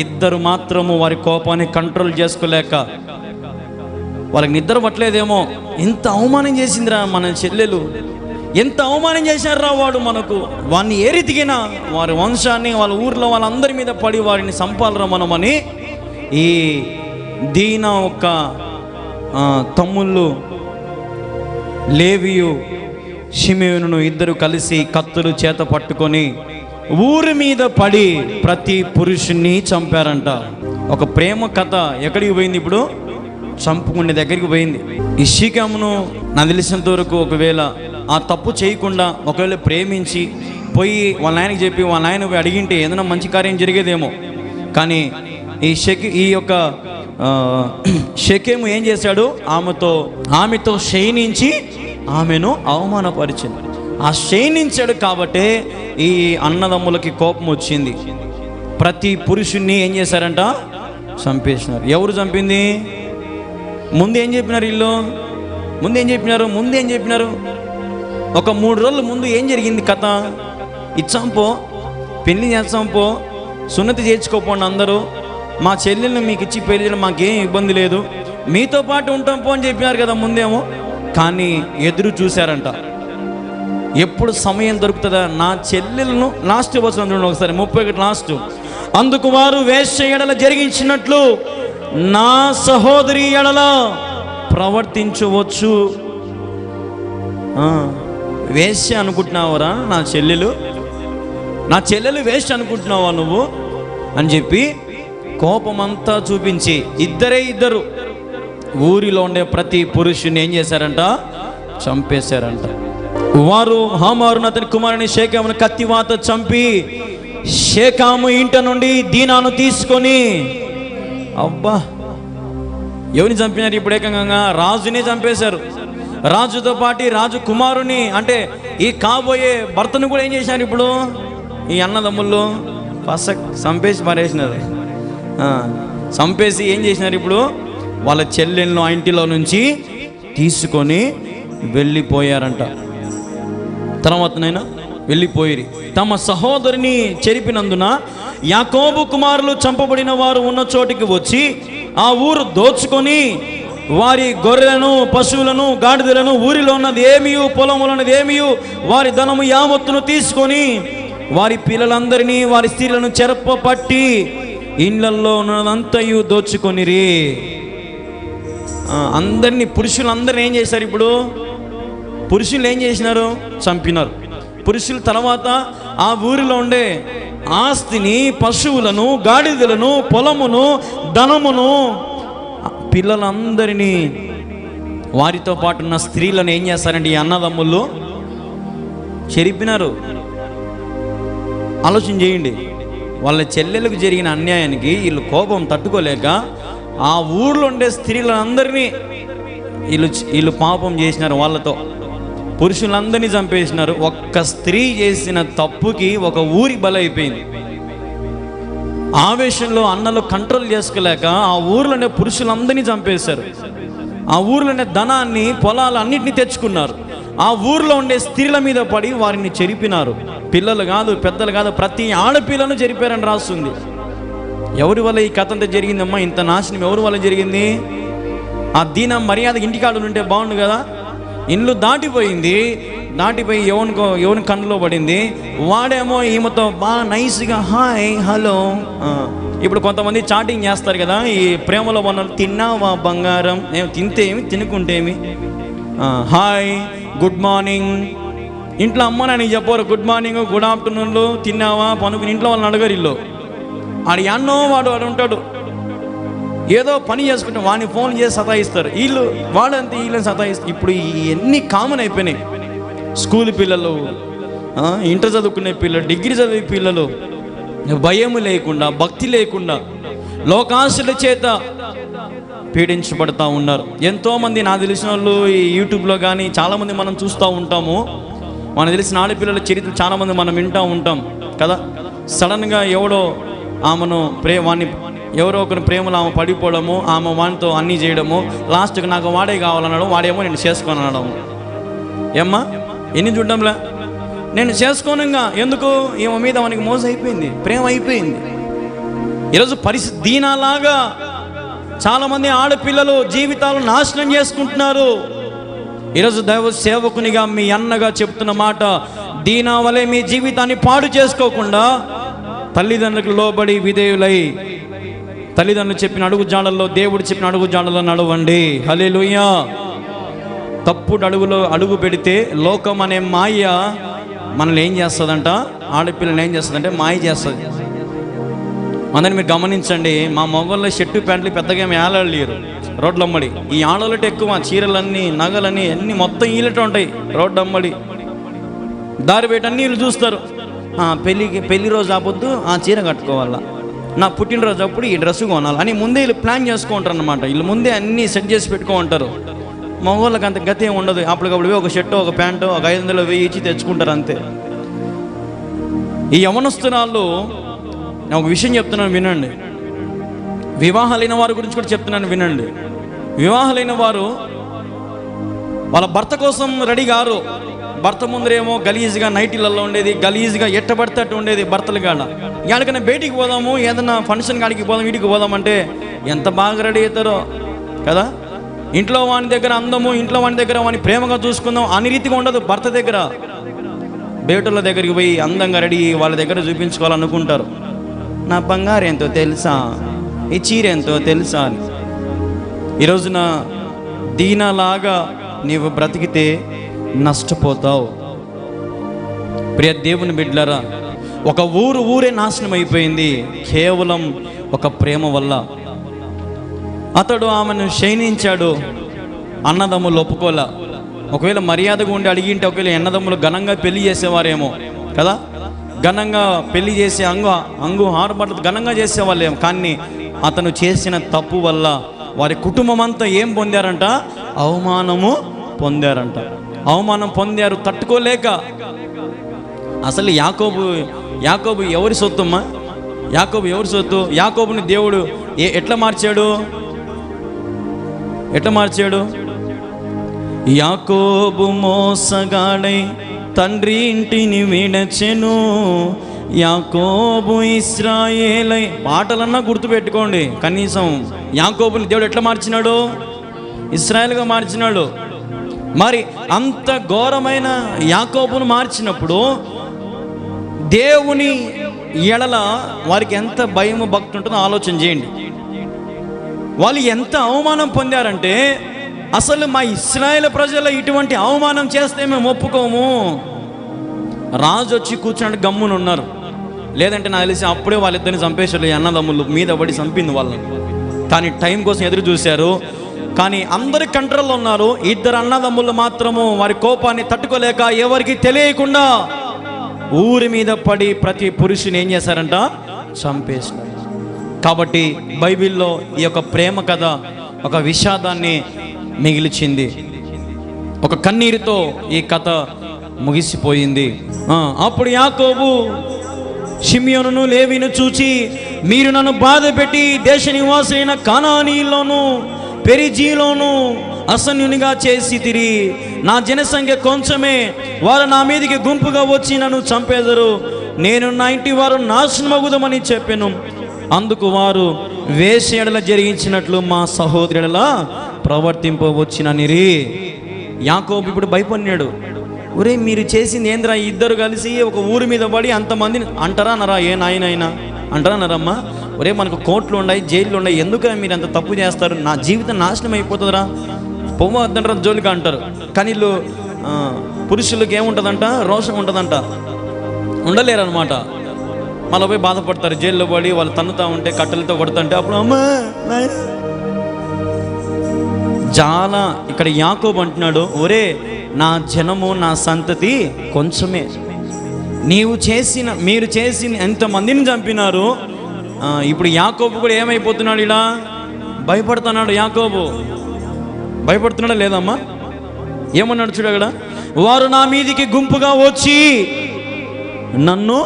2 మాత్రము వారి కోపాన్ని కంట్రోల్ చేసుకోలేక, వాళ్ళకి నిద్ర పట్టలేదేమో, ఎంత అవమానం చేసిందిరా మన చెల్లెలు, ఎంత అవమానం చేశారా వాడు మనకు, వాడిని ఏ రీతికినా వారి వంశాన్ని, వాళ్ళ ఊర్లో వాళ్ళందరి మీద పడి వారిని సంపాలరా మనమని ఈ దీనా ఒక్క తమ్ముళ్ళు లేవియు షిమేయును ఇద్దరు కలిసి కత్తులు చేత పట్టుకొని ఊరి మీద పడి ప్రతి పురుషుణ్ణి చంపారంట. ఒక ప్రేమ కథ ఎక్కడికి పోయింది? ఇప్పుడు చంపుకునే దగ్గరికి పోయింది. ఈ షేకెమును నాకు తెలిసినంత వరకు ఒకవేళ ఆ తప్పు చేయకుండా ఒకవేళ ప్రేమించి పోయి వాళ్ళ నాయనకి చెప్పి వాళ్ళ నాయన పోయి అడిగింటే ఏదైనా మంచి కార్యం జరిగేదేమో. కానీ ఈ యొక్క షేకెము ఏం చేశాడు? ఆమెతో శయనించి ఆమెను అవమానపరిచింది. ఆ శయనించాడు కాబట్టే ఈ అన్నదమ్ములకి కోపం వచ్చింది. ప్రతి పురుషుణ్ణి ఏం చేశారంట? చంపేసినారు. ఎవరు చంపింది? ముందు ఏం చెప్పినారు వీళ్ళు? ముందేం చెప్పినారు? ఒక 3 రోజుల ముందు ఏం జరిగింది కథ? ఇచ్చాంపో, పెళ్లి చేస్తాంపో, సున్నతి చేర్చుకోపోండి అందరూ, మా చెల్లెల్ని మీకు ఇచ్చి పెళ్లి చేయడం మాకేం ఇబ్బంది లేదు, మీతో పాటు ఉంటాం పో అని చెప్పినారు కదా ముందేమో. కానీ ఎదురు చూశారంట, ఎప్పుడు సమయం దొరుకుతుందా నా చెల్లెలను. లాస్ట్ వచ్చిన చూడండి ఒకసారి, 31 లాస్ట్. అందుకు వారు వేశ్య ఎడల జరిగించినట్లు నా సహోదరి ఎడల ప్రవర్తించవచ్చు. వేశ్య అనుకుంటున్నావురా నా చెల్లెలు వేశ్య అనుకుంటున్నావా నువ్వు అని చెప్పి కోపమంతా చూపించి ఇద్దరు ఊరిలో ఉండే ప్రతి పురుషుని ఏం చేశారంట? చంపేశారంట. వారు హామారును అతని కుమారుని షేకెమును కత్తివాత చంపి షేకెము ఇంట నుండి దీనాను తీసుకొని, అబ్బా ఎవరిని చంపినారు? ఇప్పుడు ఏకంగా రాజుని చంపేశారు. రాజుతో పాటు రాజు కుమారుని, అంటే ఈ కాబోయే భర్తను కూడా ఏం చేశారు? ఇప్పుడు ఈ అన్నదమ్ముళ్ళు చంపేసి పారేసినారు. చంపేసి ఏం చేసినారు? ఇప్పుడు వాళ్ళ చెల్లెలను ఆ ఇంటిలో నుంచి తీసుకొని వెళ్ళిపోయారంట. తర్వాతనైనా వెళ్ళిపోయి తమ సహోదరిని చెరిపినందున యాకోబు కుమారులు చంపబడిన వారు ఉన్న చోటికి వచ్చి ఆ ఊరు దోచుకొని వారి గొర్రెలను, పశువులను, గాడిదలను, ఊరిలో ఉన్నది ఏమియు, పొలంలో ఉన్నది ఏమియు, వారి ధనము యావత్తును తీసుకొని వారి పిల్లలందరినీ, వారి స్త్రీలను చెరప పట్టి ఇళ్లల్లో ఉన్నదంతయు దోచుకొనిరి. అందరినీ, పురుషులందరినీ ఏం చేశారు? ఇప్పుడు పురుషులు ఏం చేసినారు? చంపినారు. పురుషుల తర్వాత ఆ ఊరిలో ఉండే ఆస్తిని, పశువులను, గాడిదలను, పొలమును, ధనమును, పిల్లలందరినీ, వారితో పాటు ఉన్న స్త్రీలను ఏం చేస్తారండి ఈ అన్నదమ్ములు? చెరిపినారు. ఆలోచన చేయండి. వాళ్ళ చెల్లెలకు జరిగిన అన్యాయానికి వీళ్ళు కోపం తట్టుకోలేక ఆ ఊర్లో ఉండే స్త్రీలందరినీ వీళ్ళు పాపం చేసినారు. వాళ్ళతో పురుషులందరినీ చంపేసినారు. ఒక్క స్త్రీ చేసిన తప్పుకి ఒక ఊరి బలైపోయింది. ఆవేశంలో అన్నలు కంట్రోల్ చేసుకోలేక ఆ ఊర్లోనే పురుషులందరినీ చంపేశారు. ఆ ఊర్లోనే ధనాన్ని, పొలాలు అన్నిటినీ తెచ్చుకున్నారు. ఆ ఊర్లో ఉండే స్త్రీల మీద పడి వారిని చెరిపినారు. పిల్లలు కాదు, పెద్దలు కాదు, ప్రతి ఆడపిల్లను చెరిపారని రాస్తుంది. ఎవరి వల్ల ఈ కథ అంతా జరిగిందమ్మా? ఇంత నాశనం ఎవరి వల్ల జరిగింది? ఆ దీన మర్యాద ఇంటికాడు ఉంటే బాగుండు కదా. ఇల్లు దాటిపోయింది. దాటిపోయి ఎవని కన్నులో పడింది. వాడేమో ఈమెతో బాగా నైస్గా హాయ్ హలో. ఇప్పుడు కొంతమంది చాటింగ్ చేస్తారు కదా, ఈ ప్రేమలో ఉన్న తిన్నావా బంగారం, ఏమి తింటే ఏమి, తినుకుంటే ఏమి, హాయ్ గుడ్ మార్నింగ్. ఇంట్లో అమ్మ నాని చెప్పారు గుడ్ మార్నింగ్, గుడ్ ఆఫ్టర్నూన్లు, తిన్నావా, పనుకుని. ఇంట్లో వాళ్ళని అడగరు. ఇల్లు ఆడు ఎన్నో వాడు ఉంటాడు, ఏదో పని చేసుకుంటే వాడిని ఫోన్ చేసి సతాయిస్తారు. వీళ్ళు వాడంతే వీళ్ళని సతాయిస్తారు. ఇప్పుడు ఇవన్నీ కామన్ అయిపోయినాయి. స్కూల్ పిల్లలు, ఇంటర్ చదువుకునే పిల్లలు, డిగ్రీ చదివే పిల్లలు భయము లేకుండా, భక్తి లేకుండా, లోకాశల చేత పీడించబడతా ఉన్నారు. ఎంతోమంది నాకు తెలిసిన వాళ్ళు ఈ యూట్యూబ్లో కానీ చాలామంది మనం చూస్తూ ఉంటాము. మనకు తెలిసిన ఆడపిల్లల చరిత్ర చాలామంది మనం వింటూ ఉంటాం కదా. సడన్గా ఎవడో ఆమెను వాడిని ఎవరో ఒకరి ప్రేమలో ఆమె పడిపోవడము, ఆమె వానితో అన్నీ చేయడము, లాస్ట్కి నాకు వాడే కావాలనడం, వాడేమో నేను చేసుకోను అనడం. ఏమ్మా ఎన్ని చూడడంలే, నేను చేసుకోనుగా. ఎందుకు? ఈమె మీద మనకి మోసం అయిపోయింది, ప్రేమ అయిపోయింది. ఈరోజు పరిస్థితి దీనాలాగా చాలామంది ఆడపిల్లలు జీవితాలు నాశనం చేసుకుంటున్నారు. ఈరోజు దైవ సేవకునిగా మీ అన్నగా చెప్తున్న మాట, దీనా వలె మీ జీవితాన్ని పాడు చేసుకోకుండా తల్లిదండ్రులకు లోబడి విధేయులై తల్లిదండ్రులు చెప్పిన అడుగు జాడల్లో, దేవుడు చెప్పిన అడుగు జాడల్లో నడవండి. హల్లెలూయా. తప్పుడు అడుగులో అడుగు పెడితే లోకం అనే మాయ మనల్ని ఏం చేస్తుందంట? ఆడపిల్లని ఏం చేస్తుందంటే మాయ చేస్తుంది. అందరిని మీరు గమనించండి. మా మొగల్లో షర్టు ప్యాంట్లు పెద్దగా ఏలాడలేరు రోడ్లు అమ్మడి. ఈ ఆడలట ఎక్కువ, చీరలన్నీ, నగలన్నీ అన్నీ మొత్తం ఈలట ఉంటాయి రోడ్డు అమ్మడి. దారి బయట అన్నీ వీళ్ళు చూస్తారు. పెళ్లి రోజు ఆపొద్దు ఆ చీర కట్టుకోవాలా, నా పుట్టినరోజు అప్పుడు ఈ డ్రెస్ కొనాలి అని ముందే వీళ్ళు ప్లాన్ చేసుకుంటారు అనమాట. వీళ్ళు ముందే అన్నీ సెట్ చేసి పెట్టుకుంటారు. మగవాళ్ళకి అంత గతి ఏమి ఉండదు. అప్పటికప్పుడు ఒక షర్టు, ఒక ప్యాంటు, ఒక 500, 1000 ఇచ్చి తెచ్చుకుంటారు అంతే. ఈ యవనస్తురాళ్ళు, నేను ఒక విషయం చెప్తున్నాను వినండి. వివాహాలైన వారి గురించి కూడా చెప్తున్నాను వినండి. వివాహాలైన వారు వాళ్ళ భర్త కోసం రెడీ గారు. భర్త ముందరేమో గలీజ్గా నైటీలలో ఉండేది, గలీజ్గా ఎట్టబడితేట్టు ఉండేది భర్తలు కాడ. ఎక్కడికైనా బయటికి పోదాము, ఏదైనా ఫంక్షన్ కాడికి పోదాం, వీటికి పోదామంటే ఎంత బాగా రెడీ అవుతారో కదా. ఇంట్లో వాని దగ్గర అందము, ఇంట్లో వాని దగ్గర వాని ప్రేమగా చూసుకుందాం అని రీతిగా ఉండదు. భర్త దగ్గర బేటల దగ్గరికి పోయి అందంగా రెడీ వాళ్ళ దగ్గర చూపించుకోవాలనుకుంటారు. నా బంగారు ఎంతో తెలుసా, ఈ చీర ఎంతో తెలుసా అని. ఈరోజున దీనాలాగా నీవు బ్రతికితే నష్టపోతావు. ప్రియ దేవుని బిడ్డలారా, ఒక ఊరే నాశనం అయిపోయింది కేవలం ఒక ప్రేమ వల్ల. అతడు ఆమెను శయనించాడు, అన్నదమ్ములు ఒప్పుకోలే. ఒకవేళ మర్యాదగా ఉండి అడిగింటే ఒకవేళ అన్నదమ్ములు ఘనంగా పెళ్లి చేసేవారేమో కదా. ఘనంగా పెళ్లి చేసే అంగు హారబట్ల ఘనంగా చేసేవాళ్ళేమో. కానీ అతను చేసిన తప్పు వల్ల వారి కుటుంబం అంతా ఏం పొందారంట? అవమానము పొందారంట. అవమానం పొందారు తట్టుకోలేక. అసలు యాకోబు ఎవరి సొత్తమ్మా? యాకోబు ఎవరి సొత్తు? యాకోబుని దేవుడు ఎట్లా మార్చాడు? యాకోబు మోసగాడై తండ్రి ఇంటిని విడచెను, యాకోబు ఇశ్రాయేలై. పాటలన్నా గుర్తుపెట్టుకోండి కనీసం. యాకోబుని దేవుడు ఎట్లా మార్చినాడు? ఇశ్రాయేలుగా మార్చినాడు. మరి అంత ఘోరమైన యాకోబును మార్చినప్పుడు దేవుని ఎడల వారికి ఎంత భయము భక్తి ఉంటుందో ఆలోచన చేయండి. వాళ్ళు ఎంత అవమానం పొందారంటే, అసలు మా ఇశ్రాయేలు ప్రజలు ఇటువంటి అవమానం చేస్తే మేము ఒప్పుకోము. రాజు వచ్చి కూర్చున్నట్టు గమ్మున ఉన్నారు. లేదంటే నాకు తెలిసి అప్పుడే వాళ్ళిద్దరిని చంపేశారు. అన్నదమ్ములు మీద పడి చంపింది వాళ్ళని. కానీ టైం కోసం ఎదురు చూశారు. కానీ అందరి కంట్రోల్లో ఉన్నారు. ఇద్దరు అన్నదమ్ములు మాత్రము వారి కోపాన్ని తట్టుకోలేక ఎవరికి తెలియకుండా ఊరి మీద పడి ప్రతి పురుషుని ఏం చేశారంట? చంపేశారు. కాబట్టి బైబిల్లో ఈ యొక్క ప్రేమ కథ ఒక విషాదాన్ని మిగిల్చింది. ఒక కన్నీరుతో ఈ కథ ముగిసిపోయింది. అప్పుడు యాకోబు షిమ్యోనును లేవీను చూచి, మీరు నన్ను బాధ పెట్టి దేశ నివాసైన కానానీలోను పెరిజీలోను అసన్యునిగా చేసి తిరిగి నా జనసంఖ్య కొంచెమే, వారు నా మీదికి గుంపుగా వచ్చి నన్ను చంపేదరు. నేను నా ఇంటి వారు నాశనమగుదమని చెప్పాను. అందుకు వారు వేశ్యడల జరిగించినట్లు మా సహోదరుల ప్రవర్తింపవచ్చిననిరి. యాకోబు ఇప్పుడు భయపడినాడు. ఒరే, మీరు చేసింది ఏంద్రా? ఇద్దరు కలిసి ఒక ఊరి మీద పడి అంతమందిని అంటారా నరా? ఏ నాయనైనా అంటారా నరమ్మా? ఒరే, మనకు కోర్టులు ఉన్నాయి, జైళ్ళు ఉన్నాయి, ఎందుకని మీరు అంత తప్పు చేస్తారు? నా జీవితం నాశనం అయిపోతుందిరా, పొమ్మద్దంటారా జోలిగా అంటారు. కానీ వీళ్ళు పురుషులకు ఏముంటుందంట? రోషం ఉంటుందంట, ఉండలేరనమాట. మళ్ళీ పోయి బాధపడతారు. జైల్లో పడి వాళ్ళు తన్నుతా ఉంటే, కట్టెలతో కొడుతుంటే అప్పుడు అమ్మా చాలా. ఇక్కడ యాకోబు అంటున్నాడు, ఒరే నా జనము నా సంతతి కొంచెమే, మీరు చేసిన ఎంతమందిని చంపినారు. ఇప్పుడు యాకోబు కూడా ఏమైపోతున్నాడు? ఇలా భయపడుతున్నాడు. యాకోబు భయపడుతున్నాడా లేదమ్మా? ఏమన్నాడు చూడు అక్కడ, వారు నా మీదికి గుంపుగా వచ్చి నన్ను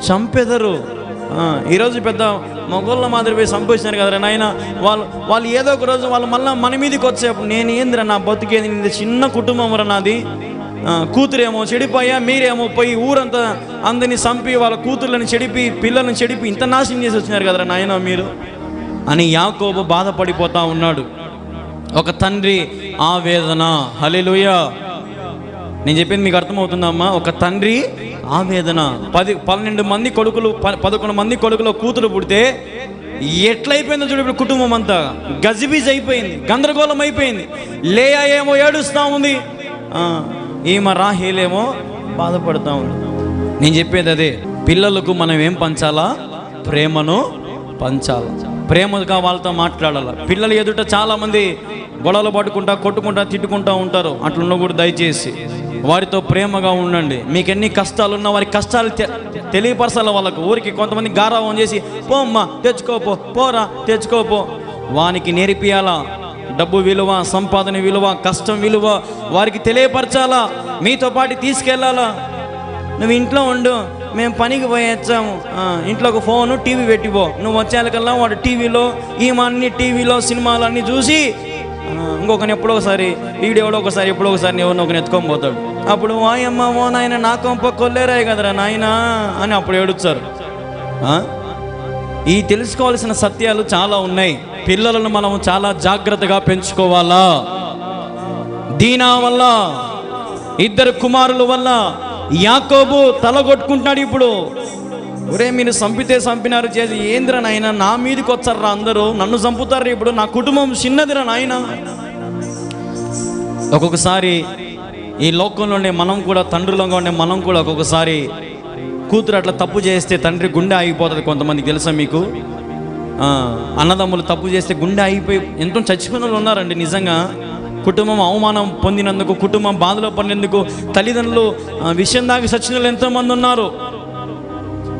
చంపెదరు. ఈరోజు పెద్ద మొగోళ్ళ మాదిరి పోయి సంపాదించినారు కదరా నాయన. వాళ్ళు ఏదో ఒక రోజు వాళ్ళు మళ్ళీ మన మీదకి వచ్చేప్పుడు నేను ఏందిరా, నా బతుకేది, చిన్న కుటుంబం రా నాది, కూతురేమో చెడిపోయా, మీరేమో పోయి ఊరంతా అందరినీ చంపి వాళ్ళ కూతుర్లను చెడిపి పిల్లలను చెడిపి ఇంత నాశనం చేసి వచ్చినారు కదరా నాయన మీరు అని యాకోబు బాధపడిపోతా ఉన్నాడు. ఒక తండ్రి ఆవేదన. హల్లెలూయా. నేను చెప్పింది మీకు అర్థమవుతుందమ్మా? ఒక తండ్రి ఆవేదన. 12 మంది కొడుకులు, 11 మంది కొడుకులు కూతురు పుడితే ఎట్లయిపోయిందో చూడు. ఇప్పుడు కుటుంబం అంతా గజిబిజ్ అయిపోయింది, గందరగోళం అయిపోయింది. లేయా ఏమో ఏడుస్తూ ఉంది, ఈమె రాహేలేమో బాధపడుతూ ఉంది. నేను చెప్పేది అదే, పిల్లలకు మనం ఏం పంచాలా? ప్రేమను పంచాలి. ప్రేమగా వాళ్ళతో మాట్లాడాలి. పిల్లలు ఎదుట చాలామంది గొడవలు పట్టుకుంటా, కొట్టుకుంటా, తిట్టుకుంటూ ఉంటారు. అట్లా ఉండకూడదు. దయచేసి వారితో ప్రేమగా ఉండండి. మీకు ఎన్ని కష్టాలు ఉన్నా వారి కష్టాలు తెలియపరచాలి వాళ్ళకు. ఊరికి కొంతమంది గారావం చేసి పో అమ్మా తెచ్చుకోపో, పోరా తెచ్చుకోపో, వానికి నేర్పియాలా. డబ్బు విలువ, సంపాదన విలువ, కష్టం విలువ వారికి తెలియపరచాలా. మీతో పాటు తీసుకెళ్ళాలా. నువ్వు ఇంట్లో ఉండు, మేము పనికి పోయి వచ్చాము, ఇంట్లో ఒక ఫోను టీవీ పెట్టిపో. నువ్వు వచ్చేకల్లా వాడు టీవీలో అన్ని టీవీలో సినిమాలు అన్నీ చూసి ఇంకొకని ఎప్పుడో ఒకసారి వీడియోలో ఒకసారి ఎప్పుడో ఒకసారి ఎవరిని ఒకరిని ఎత్తుకొని పోతాడు. అప్పుడు వాయమ్మ ఓ నాయన నా కొంప కొల్లేరాయి కదరా నాయన అని అప్పుడు ఏడుస్తారు. ఈ తెలుసుకోవాల్సిన సత్యాలు చాలా ఉన్నాయి. పిల్లలను మనం చాలా జాగ్రత్తగా పెంచుకోవాలా. దీనా వల్ల, ఇద్దరు కుమారుల వల్ల యాకోబు తలగొట్టుకుంటున్నాడు. ఇప్పుడు ఒరే మీరు చంపినారు చేసి, ఏందిరా నాయన నా మీదకి వచ్చారా అందరూ, నన్ను చంపుతారు, ఇప్పుడు నా కుటుంబం చిన్నదిరా నాయన. ఒక్కొక్కసారి ఈ లోకంలో ఉండే మనం కూడా, తండ్రులంగా ఉండే మనం కూడా ఒక్కొక్కసారి కూతురు అట్లా తప్పు చేస్తే తండ్రి గుండె ఆగిపోతుంది. కొంతమందికి తెలుసా మీకు? అన్నదమ్ములు తప్పు చేస్తే గుండె ఆగిపోయి ఎంతో చచ్చిపోయిన వాళ్ళు ఉన్నారండి. నిజంగా కుటుంబం అవమానం పొందినందుకు, కుటుంబం బాధలో పడినందుకు తల్లిదండ్రులు విషయం దాగి చచ్చిన వాళ్ళు ఎంతోమంది ఉన్నారు.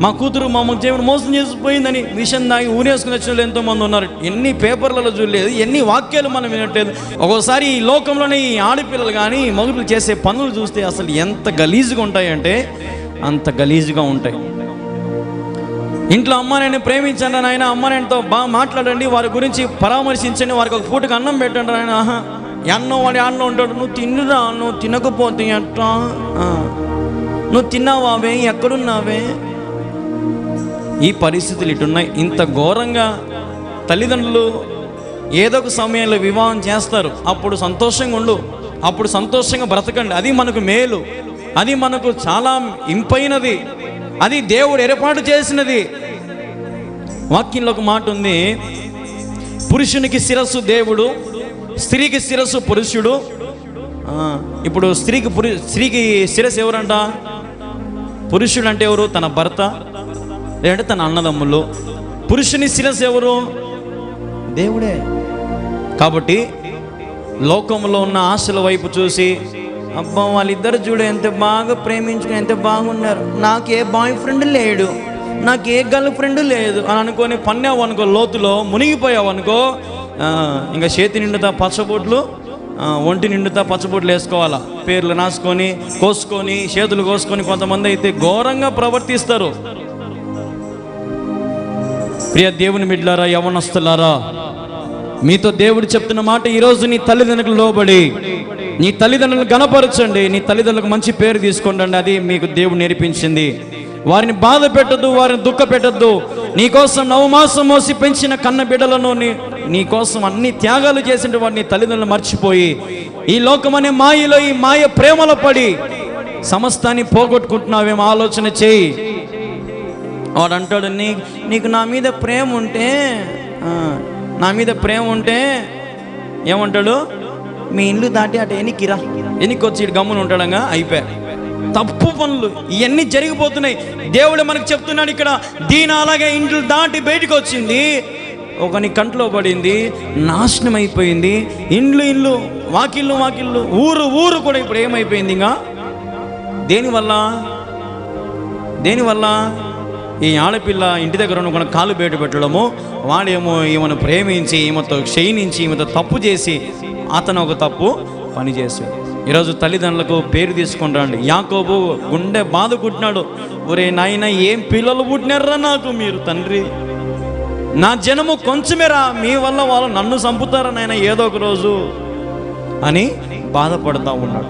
మా కూతురు మా దేవుడు మోసం చేసిపోయిందని విషయం దాగి ఊరేసుకుని వచ్చిన వాళ్ళు ఎంతోమంది ఉన్నారు. ఎన్ని పేపర్లలో చూడలేదు, ఎన్ని వాక్యాలు మనం వినట్లేదు. ఒక్కోసారి ఈ లోకంలోనే ఈ ఆడపిల్లలు కానీ మగపిల్లలు చేసే పనులు చూస్తే అసలు ఎంత గలీజుగా ఉంటాయంటే అంత గలీజుగా ఉంటాయి. ఇంట్లో అమ్మ నేను ప్రేమించండి నాయన, అమ్మ నేనుతో బాగా మాట్లాడండి, వారి గురించి పరామర్శించండి, వారికి ఒక పూటకు అన్నం పెట్టండి నాయన. అన్నం వాడి అన్నం ఉంటాడు, నువ్వు తిన్నురా, నువ్వు తినకపోతే ఎట్లా, నువ్వు తిన్నావావే, ఎక్కడున్నావే, ఈ పరిస్థితులు ఇటున్నాయి. ఇంత ఘోరంగా తల్లిదండ్రులు ఏదో ఒక సమయంలో వివాహం చేస్తారు. అప్పుడు సంతోషంగా ఉండు, అప్పుడు సంతోషంగా బ్రతకండి, అది మనకు మేలు, అది మనకు చాలా ఇంపైనది, అది దేవుడు ఏర్పాటు చేసినది. వాక్యంలో ఒక మాట ఉంది, పురుషునికి శిరస్సు దేవుడు, స్త్రీకి శిరస్సు పురుషుడు. ఇప్పుడు స్త్రీకి శిరస్సు ఎవరంట? పురుషుడు అంటే ఎవరు? తన భర్త, లేదంటే తన అన్నదమ్ములు. పురుషుని శిరస్సు ఎవరు? దేవుడే. కాబట్టి లోకంలో ఉన్న ఆశల వైపు చూసి, అబ్బా వాళ్ళిద్దరు చూడు ఎంత బాగా ప్రేమించుకుని ఎంత బాగున్నారు, నాకే బాయ్ ఫ్రెండ్ లేడు, నాకే గర్ల్ ఫ్రెండ్ లేదు అని అనుకొని పన్నావు అనుకో, లోతులో మునిగిపోయావు అనుకో, ఇంకా చేతి నిండుతా పచ్చబొట్లు, ఒంటి నిండుతా పచ్చబొట్లు వేసుకోవాలా, పేర్లు రాసుకొని కోసుకొని చేతులు కోసుకొని. కొంతమంది అయితే ఘోరంగా ప్రవర్తిస్తారు. ప్రియ దేవుని బిడ్డలారా, యవ్వనస్తులారా, మీతో దేవుడు చెప్తున్న మాట, ఈరోజు నీ తల్లిదండ్రులకు లోబడి నీ తల్లిదండ్రులను గణపరచండి, నీ తల్లిదండ్రులకు మంచి పేరు తీసుకోండి. అది మీకు దేవుడు నేర్పించింది. వారిని బాధ పెట్టద్దు, వారిని దుఃఖ పెట్టద్దు. నీకోసం నవమాసం మోసి పెంచిన కన్న బిడ్డలను నీకోసం అన్ని త్యాగాలు చేసిన వారిని తల్లిదండ్రులు మర్చిపోయి ఈ లోకం అనే మాయలో, ఈ మాయ ప్రేమలో పడి సమస్తాన్ని పోగొట్టుకుంటున్నావేమో ఆలోచన చేయి. వాడు అంటాడు, నీకు నా మీద ప్రేమ ఉంటే, నా మీద ప్రేమ ఉంటే ఏమంటాడు, మీ ఇల్లు దాటి అటు ఎనికిరా, ఎనికి వచ్చి గమ్మున ఉంటాడంగా. అయిపోయా. తప్పు పనులు ఇవన్నీ జరిగిపోతున్నాయి. దేవుడు మనకు చెప్తున్నాడు ఇక్కడ, దీని అలాగే ఇండ్లు దాటి బయటకు వచ్చింది, ఒకని కంట్లో పడింది, నాశనం అయిపోయింది. ఇండ్లు వాకిళ్ళు ఊరు కూడా ఇప్పుడు ఏమైపోయింది? ఇంకా దేనివల్ల ఈ ఆడపిల్ల ఇంటి దగ్గర ఉన్న కాలు బయట పెట్టడము, వాడేమో ఈమెను ప్రేమించి ఈమెతో క్షయించి ఈమెతో తప్పు చేసి అతను ఒక తప్పు పని చేశాడు. ఈరోజు తల్లిదండ్రులకు పేరు తీసుకొని రండి. యాకోబు గుండె బాదుకుంటున్నాడు, ఒరే నాయన ఏం పిల్లలు పుట్టినారా నాకు, మీరు తండ్రి, నా జనము కొంచెమేరా, మీ వల్ల వాళ్ళు నన్ను చంపుతారా నాయన ఏదో ఒక రోజు అని బాధపడుతూ ఉన్నాడు.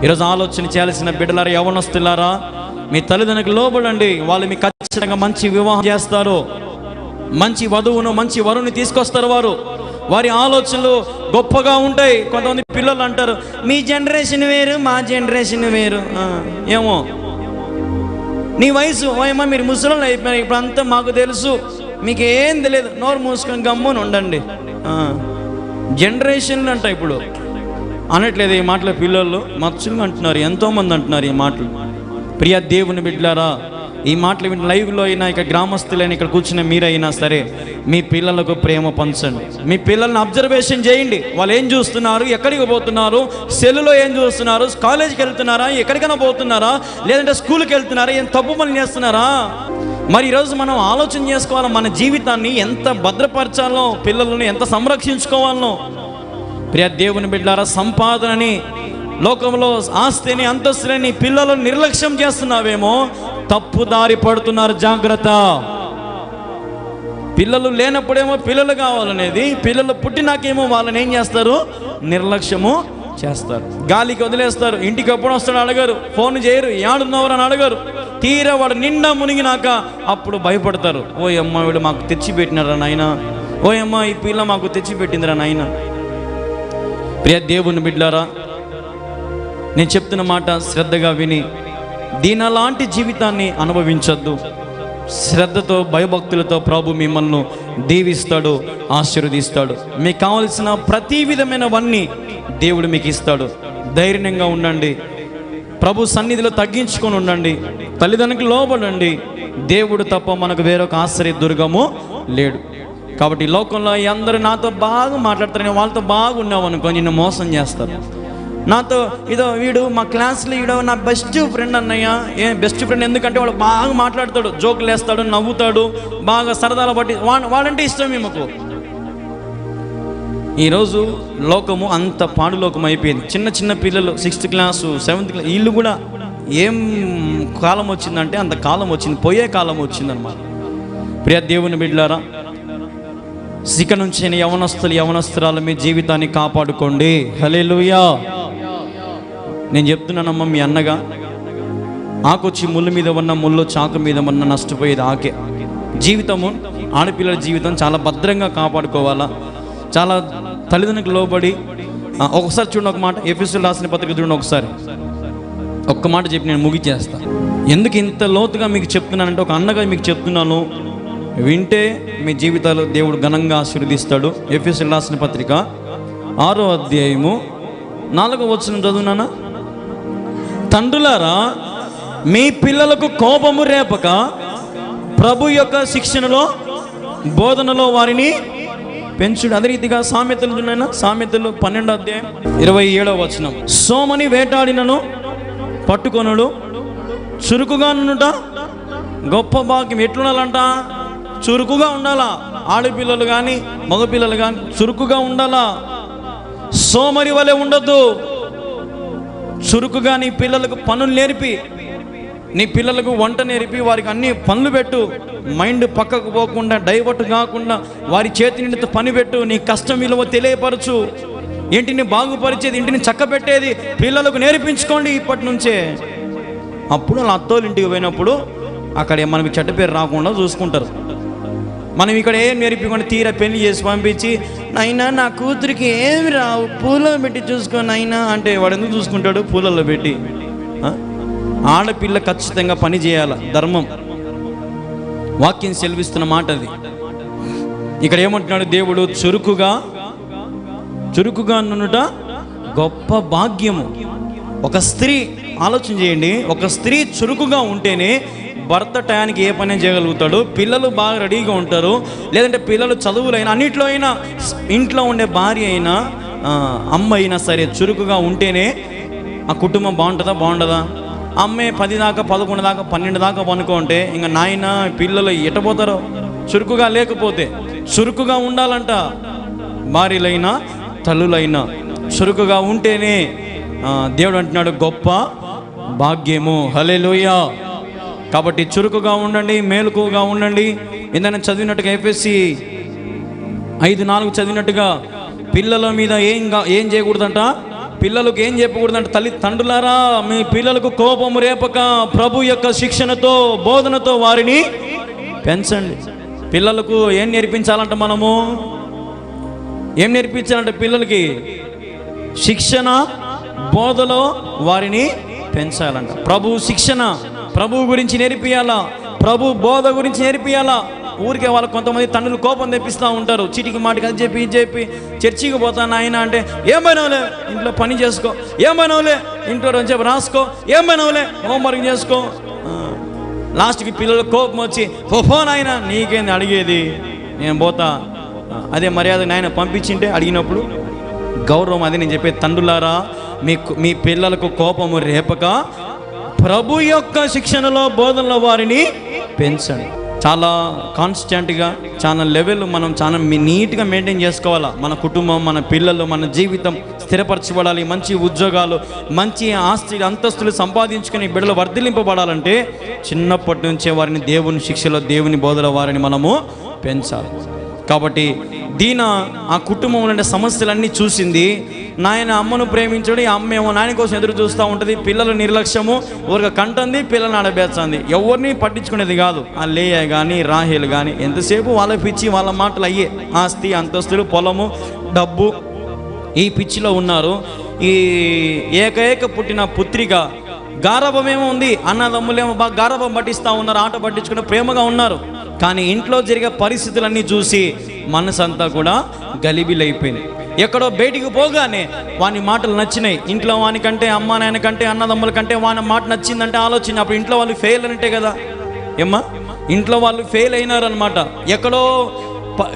ఈరోజు ఆలోచన చేయాల్సిన బిడ్డలారా, యవ్వనస్తులారా, మీ తల్లిదండ్రులకు లోబడండి. వాళ్ళు మీకు ఖచ్చితంగా మంచి వివాహం చేస్తారు, మంచి వధువును మంచి వరుని తీసుకొస్తారు. వారి ఆలోచనలు గొప్పగా ఉంటాయి. కొంతమంది పిల్లలు అంటారు, మీ జనరేషన్ వేరు, మా జనరేషన్ వేరు. ఏమో నీ వయసు, ఏమో మీరు ముసలోళ్ళు అయిపోయినారు, ఇప్పుడు అంతా మాకు తెలుసు, మీకేం తెలియదు, నోరు మూసుకొని గమ్ముని ఉండండి. జనరేషన్లు అంట ఇప్పుడు అనట్లేదు ఈ మాటలు. పిల్లలు మచ్చులు అంటున్నారు, ఎంతోమంది అంటున్నారు ఈ మాటలు. ప్రియ దేవుని బిడ్డలారా, ఈ మాటలు విని లైవ్లో అయినా, ఇక గ్రామస్తులైనా, ఇక్కడ కూర్చున్న మీరైనా సరే, మీ పిల్లలకు ప్రేమ పంచండి. మీ పిల్లల్ని అబ్జర్వేషన్ చేయండి. వాళ్ళు ఏం చూస్తున్నారు, ఎక్కడికి పోతున్నారు, సెల్లులో ఏం చూస్తున్నారు, కాలేజీకి వెళ్తున్నారా, ఎక్కడికైనా పోతున్నారా, లేదంటే స్కూల్కి వెళ్తున్నారా, ఏం తప్పు పనులు చేస్తున్నారా? మరి ఈరోజు మనం ఆలోచన చేసుకోవాలి, మన జీవితాన్ని ఎంత భద్రపరచాలో, పిల్లలను ఎంత సంరక్షించుకోవాలనో. ప్రియ దేవుని బిడ్డలారా, సంపాదనని, లోకంలో ఆస్తిని, అంతస్తులని పిల్లలను నిర్లక్ష్యం చేస్తున్నావేమో, తప్పు దారి పడుతున్నారు, జాగ్రత్త. పిల్లలు లేనప్పుడేమో పిల్లలు కావాలనేది, పిల్లలు పుట్టినాకేమో వాళ్ళని ఏం చేస్తారు, నిర్లక్ష్యము చేస్తారు, గాలికి వదిలేస్తారు. ఇంటికి ఎప్పుడు వస్తాడు అడగరు, ఫోన్ చేయరు, ఏడున్నవరు అని అడగరు. తీరా వాడు నిండా మునిగినాక అప్పుడు భయపడతారు, ఓ అమ్మ వీడు మాకు తెచ్చిపెట్టినారా నాయన, ఓ అమ్మ ఈ పిల్ల మాకు తెచ్చిపెట్టిందిరా నాయన. ప్రియ దేవుని బిడ్డలారా, నేను చెప్తున్న మాట శ్రద్ధగా విని దీనిలాంటి జీవితాన్ని అనుభవించొద్దు. శ్రద్ధతో భయభక్తులతో ప్రభు మిమ్మల్ని దీవిస్తాడు, ఆశీర్వదిస్తాడు. మీకు కావలసిన ప్రతి విధమైనవన్నీ దేవుడు మీకు ఇస్తాడు. ధైర్యంగా ఉండండి, ప్రభు సన్నిధిలో తగ్గించుకొని ఉండండి, తల్లిదండ్రులకు లోబడండి. దేవుడు తప్ప మనకు వేరొక ఆశ్రయ దుర్గము లేడు. కాబట్టి లోకంలో అందరూ నాతో బాగా మాట్లాడతారు, వాళ్ళతో బాగున్నావు అనుకో, నిన్ను మోసం చేస్తారు. నాతో ఇదో వీడు మా క్లాస్లో ఈడో నా బెస్ట్ ఫ్రెండ్ అన్నయ్య. బెస్ట్ ఫ్రెండ్ ఎందుకంటే వాడు బాగా మాట్లాడతాడు, జోకులు వేస్తాడు, నవ్వుతాడు, బాగా సరదాలు బట్టి వాడంటే ఇష్టం మీకు. ఈరోజు లోకము అంత పాడులోకం అయిపోయింది. చిన్న చిన్న పిల్లలు 6th క్లాసు 7th క్లాస్, వీళ్ళు కూడా ఏం కాలం వచ్చిందంటే అంత కాలం వచ్చింది, పోయే కాలం వచ్చిందన్నమాట. ప్రియ దేవుని బిడ్డలారా, ఇక నుంచి యవనస్తురాలు మీ జీవితాన్ని కాపాడుకోండి. హల్లెలూయా. నేను చెప్తున్నానమ్మా, మీ అన్నగా, ఆకొచ్చి ముళ్ళు మీద ఉన్న ముళ్ళు చాకు మీద ఉన్న నష్టపోయేది ఆకే. జీవితము, ఆడపిల్లల జీవితం చాలా భద్రంగా కాపాడుకోవాలా, చాలా తల్లిదండ్రులకు లోబడి. ఒకసారి చూడండి, ఒక మాట ఎఫెసీయులకు రాసిన పత్రిక చూడండి ఒకసారి. ఒక్క మాట చెప్పి నేను ముగిచేస్తాను. ఎందుకు ఇంత లోతుగా మీకు చెప్తున్నానంటే, ఒక అన్నగా మీకు చెప్తున్నాను, వింటే మీ జీవితాలు దేవుడు ఘనంగా ఆశీర్వదిస్తాడు. ఎఫెసీయులకు రాసిన పత్రిక 6వ అధ్యాయము 4వ వచనం చదువునానా. తండ్రులారా, మీ పిల్లలకు కోపము రేపక ప్రభు యొక్క శిక్షణలో బోధనలో వారిని పెంచుడు. అదే రీతిగా సామెతలు ఉన్నాయినా, సామెతలు 12వ అధ్యాయం 27వ వచనం. సోమని వేటాడినను పట్టుకొనుడు, చురుకుగా నుండుట గొప్ప భాగ్యం. ఎట్లుండాలంట? చురుకుగా ఉండాలా. ఆడపిల్లలు కానీ మగపిల్లలు కానీ చురుకుగా ఉండాలా. సోమరి వలె ఉండొద్దు. చురుకుగా నీ పిల్లలకు పనులు నేర్పి, నీ పిల్లలకు వంట నేర్పి, వారికి అన్ని పనులు పెట్టు. మైండ్ పక్కకు పోకుండా, డైవర్ట్ కాకుండా వారి చేతి నిండితో పని పెట్టు. నీ కష్టం విలువ తెలియపరచు. ఇంటిని బాగుపరిచేది, ఇంటిని చక్కబెట్టేది పిల్లలకు నేర్పించుకోండి ఇప్పటి నుంచే. అప్పుడు వాళ్ళ అత్తోళ్ళ ఇంటికి పోయినప్పుడు అక్కడ మనకి చెడ్డ పేరు రాకుండా చూసుకుంటారు. మనం ఇక్కడ ఏం నేర్పించుకొని తీరా పెళ్లి చేసి పంపించి, నైనా నా కూతురికి ఏమి రావు, పూలలో పెట్టి చూసుకో నైనా అంటే వాడు ఎందుకు చూసుకుంటాడు? పూలలో పెట్టి. ఆడపిల్ల ఖచ్చితంగా పని చేయాల, ధర్మం. వాక్యం సెలవిస్తున్న మాట అది. ఇక్కడ ఏమంటున్నాడు దేవుడు? చురుకుగా నుండుట గొప్ప భాగ్యము. ఒక స్త్రీ, ఆలోచన చేయండి, ఒక స్త్రీ చురుకుగా ఉంటేనే భర్త టయానికి ఏ పని చేయగలుగుతాడు, పిల్లలు బాగా రెడీగా ఉంటారు. లేదంటే పిల్లలు చదువులైనా అన్నిట్లో అయినా, ఇంట్లో ఉండే భార్య అయినా అమ్మ అయినా సరే చురుకుగా ఉంటేనే ఆ కుటుంబం బాగుంటుందా? అమ్మే 10 దాకా 11 దాకా 12 దాకా పనుకుంటే ఇంకా నాయన పిల్లలు ఎట్టపోతారో. చురుకుగా లేకపోతే. చురుకుగా ఉండాలంట. భార్యలైనా తల్లులైనా చురుకుగా ఉంటేనే దేవుడు అంటున్నాడు గొప్ప భాగ్యము. హల్లెలూయా. కాబట్టి చురుకుగా ఉండండి, మేలుకుగా ఉండండి. ఏంటంటే చదివినట్టుగా ఎఫెసీ 5:4 చదివినట్టుగా పిల్లల మీద ఏం చేయకూడదంట, పిల్లలకు ఏం చెప్పకూడదంట. తండ్రులారా, మీ పిల్లలకు కోపము రేపక ప్రభు యొక్క శిక్షణతో బోధనతో వారిని పెంచండి. పిల్లలకు ఏం నేర్పించాలంట? మనము ఏం నేర్పించాలంటే పిల్లలకి శిక్షణ, బోధలో వారిని పెంచాలంట. ప్రభు శిక్షణ, ప్రభు గురించి నేర్పియాలా, ప్రభు బోధ గురించి నేర్పియాలా. ఊరికే వాళ్ళకి కొంతమంది తండ్రులు కోపం తెప్పిస్తూ ఉంటారు. చీటికి మాటికి అది చెప్పి ఇది చెప్పి, చర్చికి పోతాను ఆయన అంటే ఏమైనావులే ఇంట్లో పని చేసుకో, ఏమైనావులే ఇంట్లో రోజు రాసుకో, ఏమైనావులే హోంవర్క్ చేసుకో. లాస్ట్కి పిల్లలకు కోపం వచ్చి ఫోన్ ఆయన నీకేంది అడిగేది, నేను పోతా. అదే మర్యాద నాయన పంపించింటే అడిగినప్పుడు గౌరవం. అది నేను చెప్పే, తండ్రులారా, మీ పిల్లలకు కోపము రేపక ప్రభు యొక్క శిక్షణలో బోధనలో వారిని పెంచండి. చాలా కాన్స్టెంట్గా, చాలా లెవెల్ మనం చాలా నీట్గా మెయింటైన్ చేసుకోవాలా. మన కుటుంబం, మన పిల్లలు, మన జీవితం స్థిరపరచబడాలి. మంచి ఉద్యోగాలు, మంచి ఆస్తి అంతస్తులు సంపాదించుకుని బిడ్డలు వర్ధిలింపబడాలంటే చిన్నప్పటి నుంచే వారిని దేవుని శిక్షలో, దేవుని బోధలో వారిని మనము పెంచాలి. కాబట్టి ఆ కుటుంబంలో ఉండే సమస్యలన్నీ చూసింది. నాయన అమ్మను ప్రేమించడు, ఈ అమ్మ ఏమో నాయన కోసం ఎదురు చూస్తూ ఉంటుంది. పిల్లల నిర్లక్ష్యము, ఊరిగా కంటుంది, పిల్లల్ని ఆడబేస్తుంది. ఎవరిని పట్టించుకునేది కాదు. ఆ లేయ కానీ రాహేలు కానీ ఎంతసేపు వాళ్ళ పిచ్చి, వాళ్ళ మాటలు అయ్యే. ఆస్తి అంతస్తులు, పొలము, డబ్బు, ఈ పిచ్చిలో ఉన్నారు. ఈ ఏకైక పుట్టిన పుత్రిక గారాభమేమో ఉంది, అన్నదమ్ములేమో బాగా గారాభం పట్టిస్తూ ఉన్నారు, ఆట పట్టించుకుని ప్రేమగా ఉన్నారు. కానీ ఇంట్లో జరిగే పరిస్థితులన్నీ చూసి మనసంతా కూడా గలిబిలైపోయింది. ఎక్కడో బయటికి పోగానే వాని మాటలు నచ్చినాయి. ఇంట్లో వానికంటే, అమ్మ నాయన కంటే, అన్నదమ్ముల కంటే వాని మాట నచ్చిందంటే ఆలోచన. అప్పుడు ఇంట్లో వాళ్ళు ఫెయిల్ అనంటే కదా ఏమ్మా, ఇంట్లో వాళ్ళు ఫెయిల్ అయినారనమాట. ఎక్కడో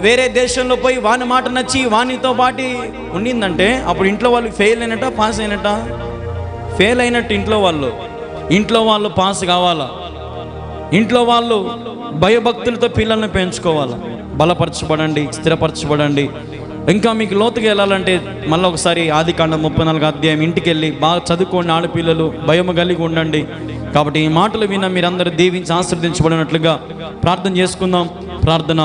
వేరే దేశంలో పోయి వాని మాట నచ్చి వానితో పాటు ఉండిందంటే అప్పుడు ఇంట్లో వాళ్ళు ఫెయిల్ అయినట్ట, పాస్ అయినట్ట? ఫెయిల్ అయినట్టు. ఇంట్లో వాళ్ళు పాస్ కావాలా. ఇంట్లో వాళ్ళు భయభక్తులతో పిల్లల్ని పెంచుకోవాలి. బలపరచబడండి, స్థిరపరచబడండి. ఇంకా మీకు లోతుగా వెళ్ళాలంటే మళ్ళీ ఒకసారి ఆదికాండం 34వ అధ్యాయం ఇంటికి వెళ్ళి బాగా చదువుకోండి. ఆడపిల్లలు భయము కలిగి ఉండండి. కాబట్టి ఈ మాటలు విన్న మీరందరూ దీవించి ఆశీర్వదించబడినట్లుగా ప్రార్థన చేసుకుందాం. ప్రార్థన.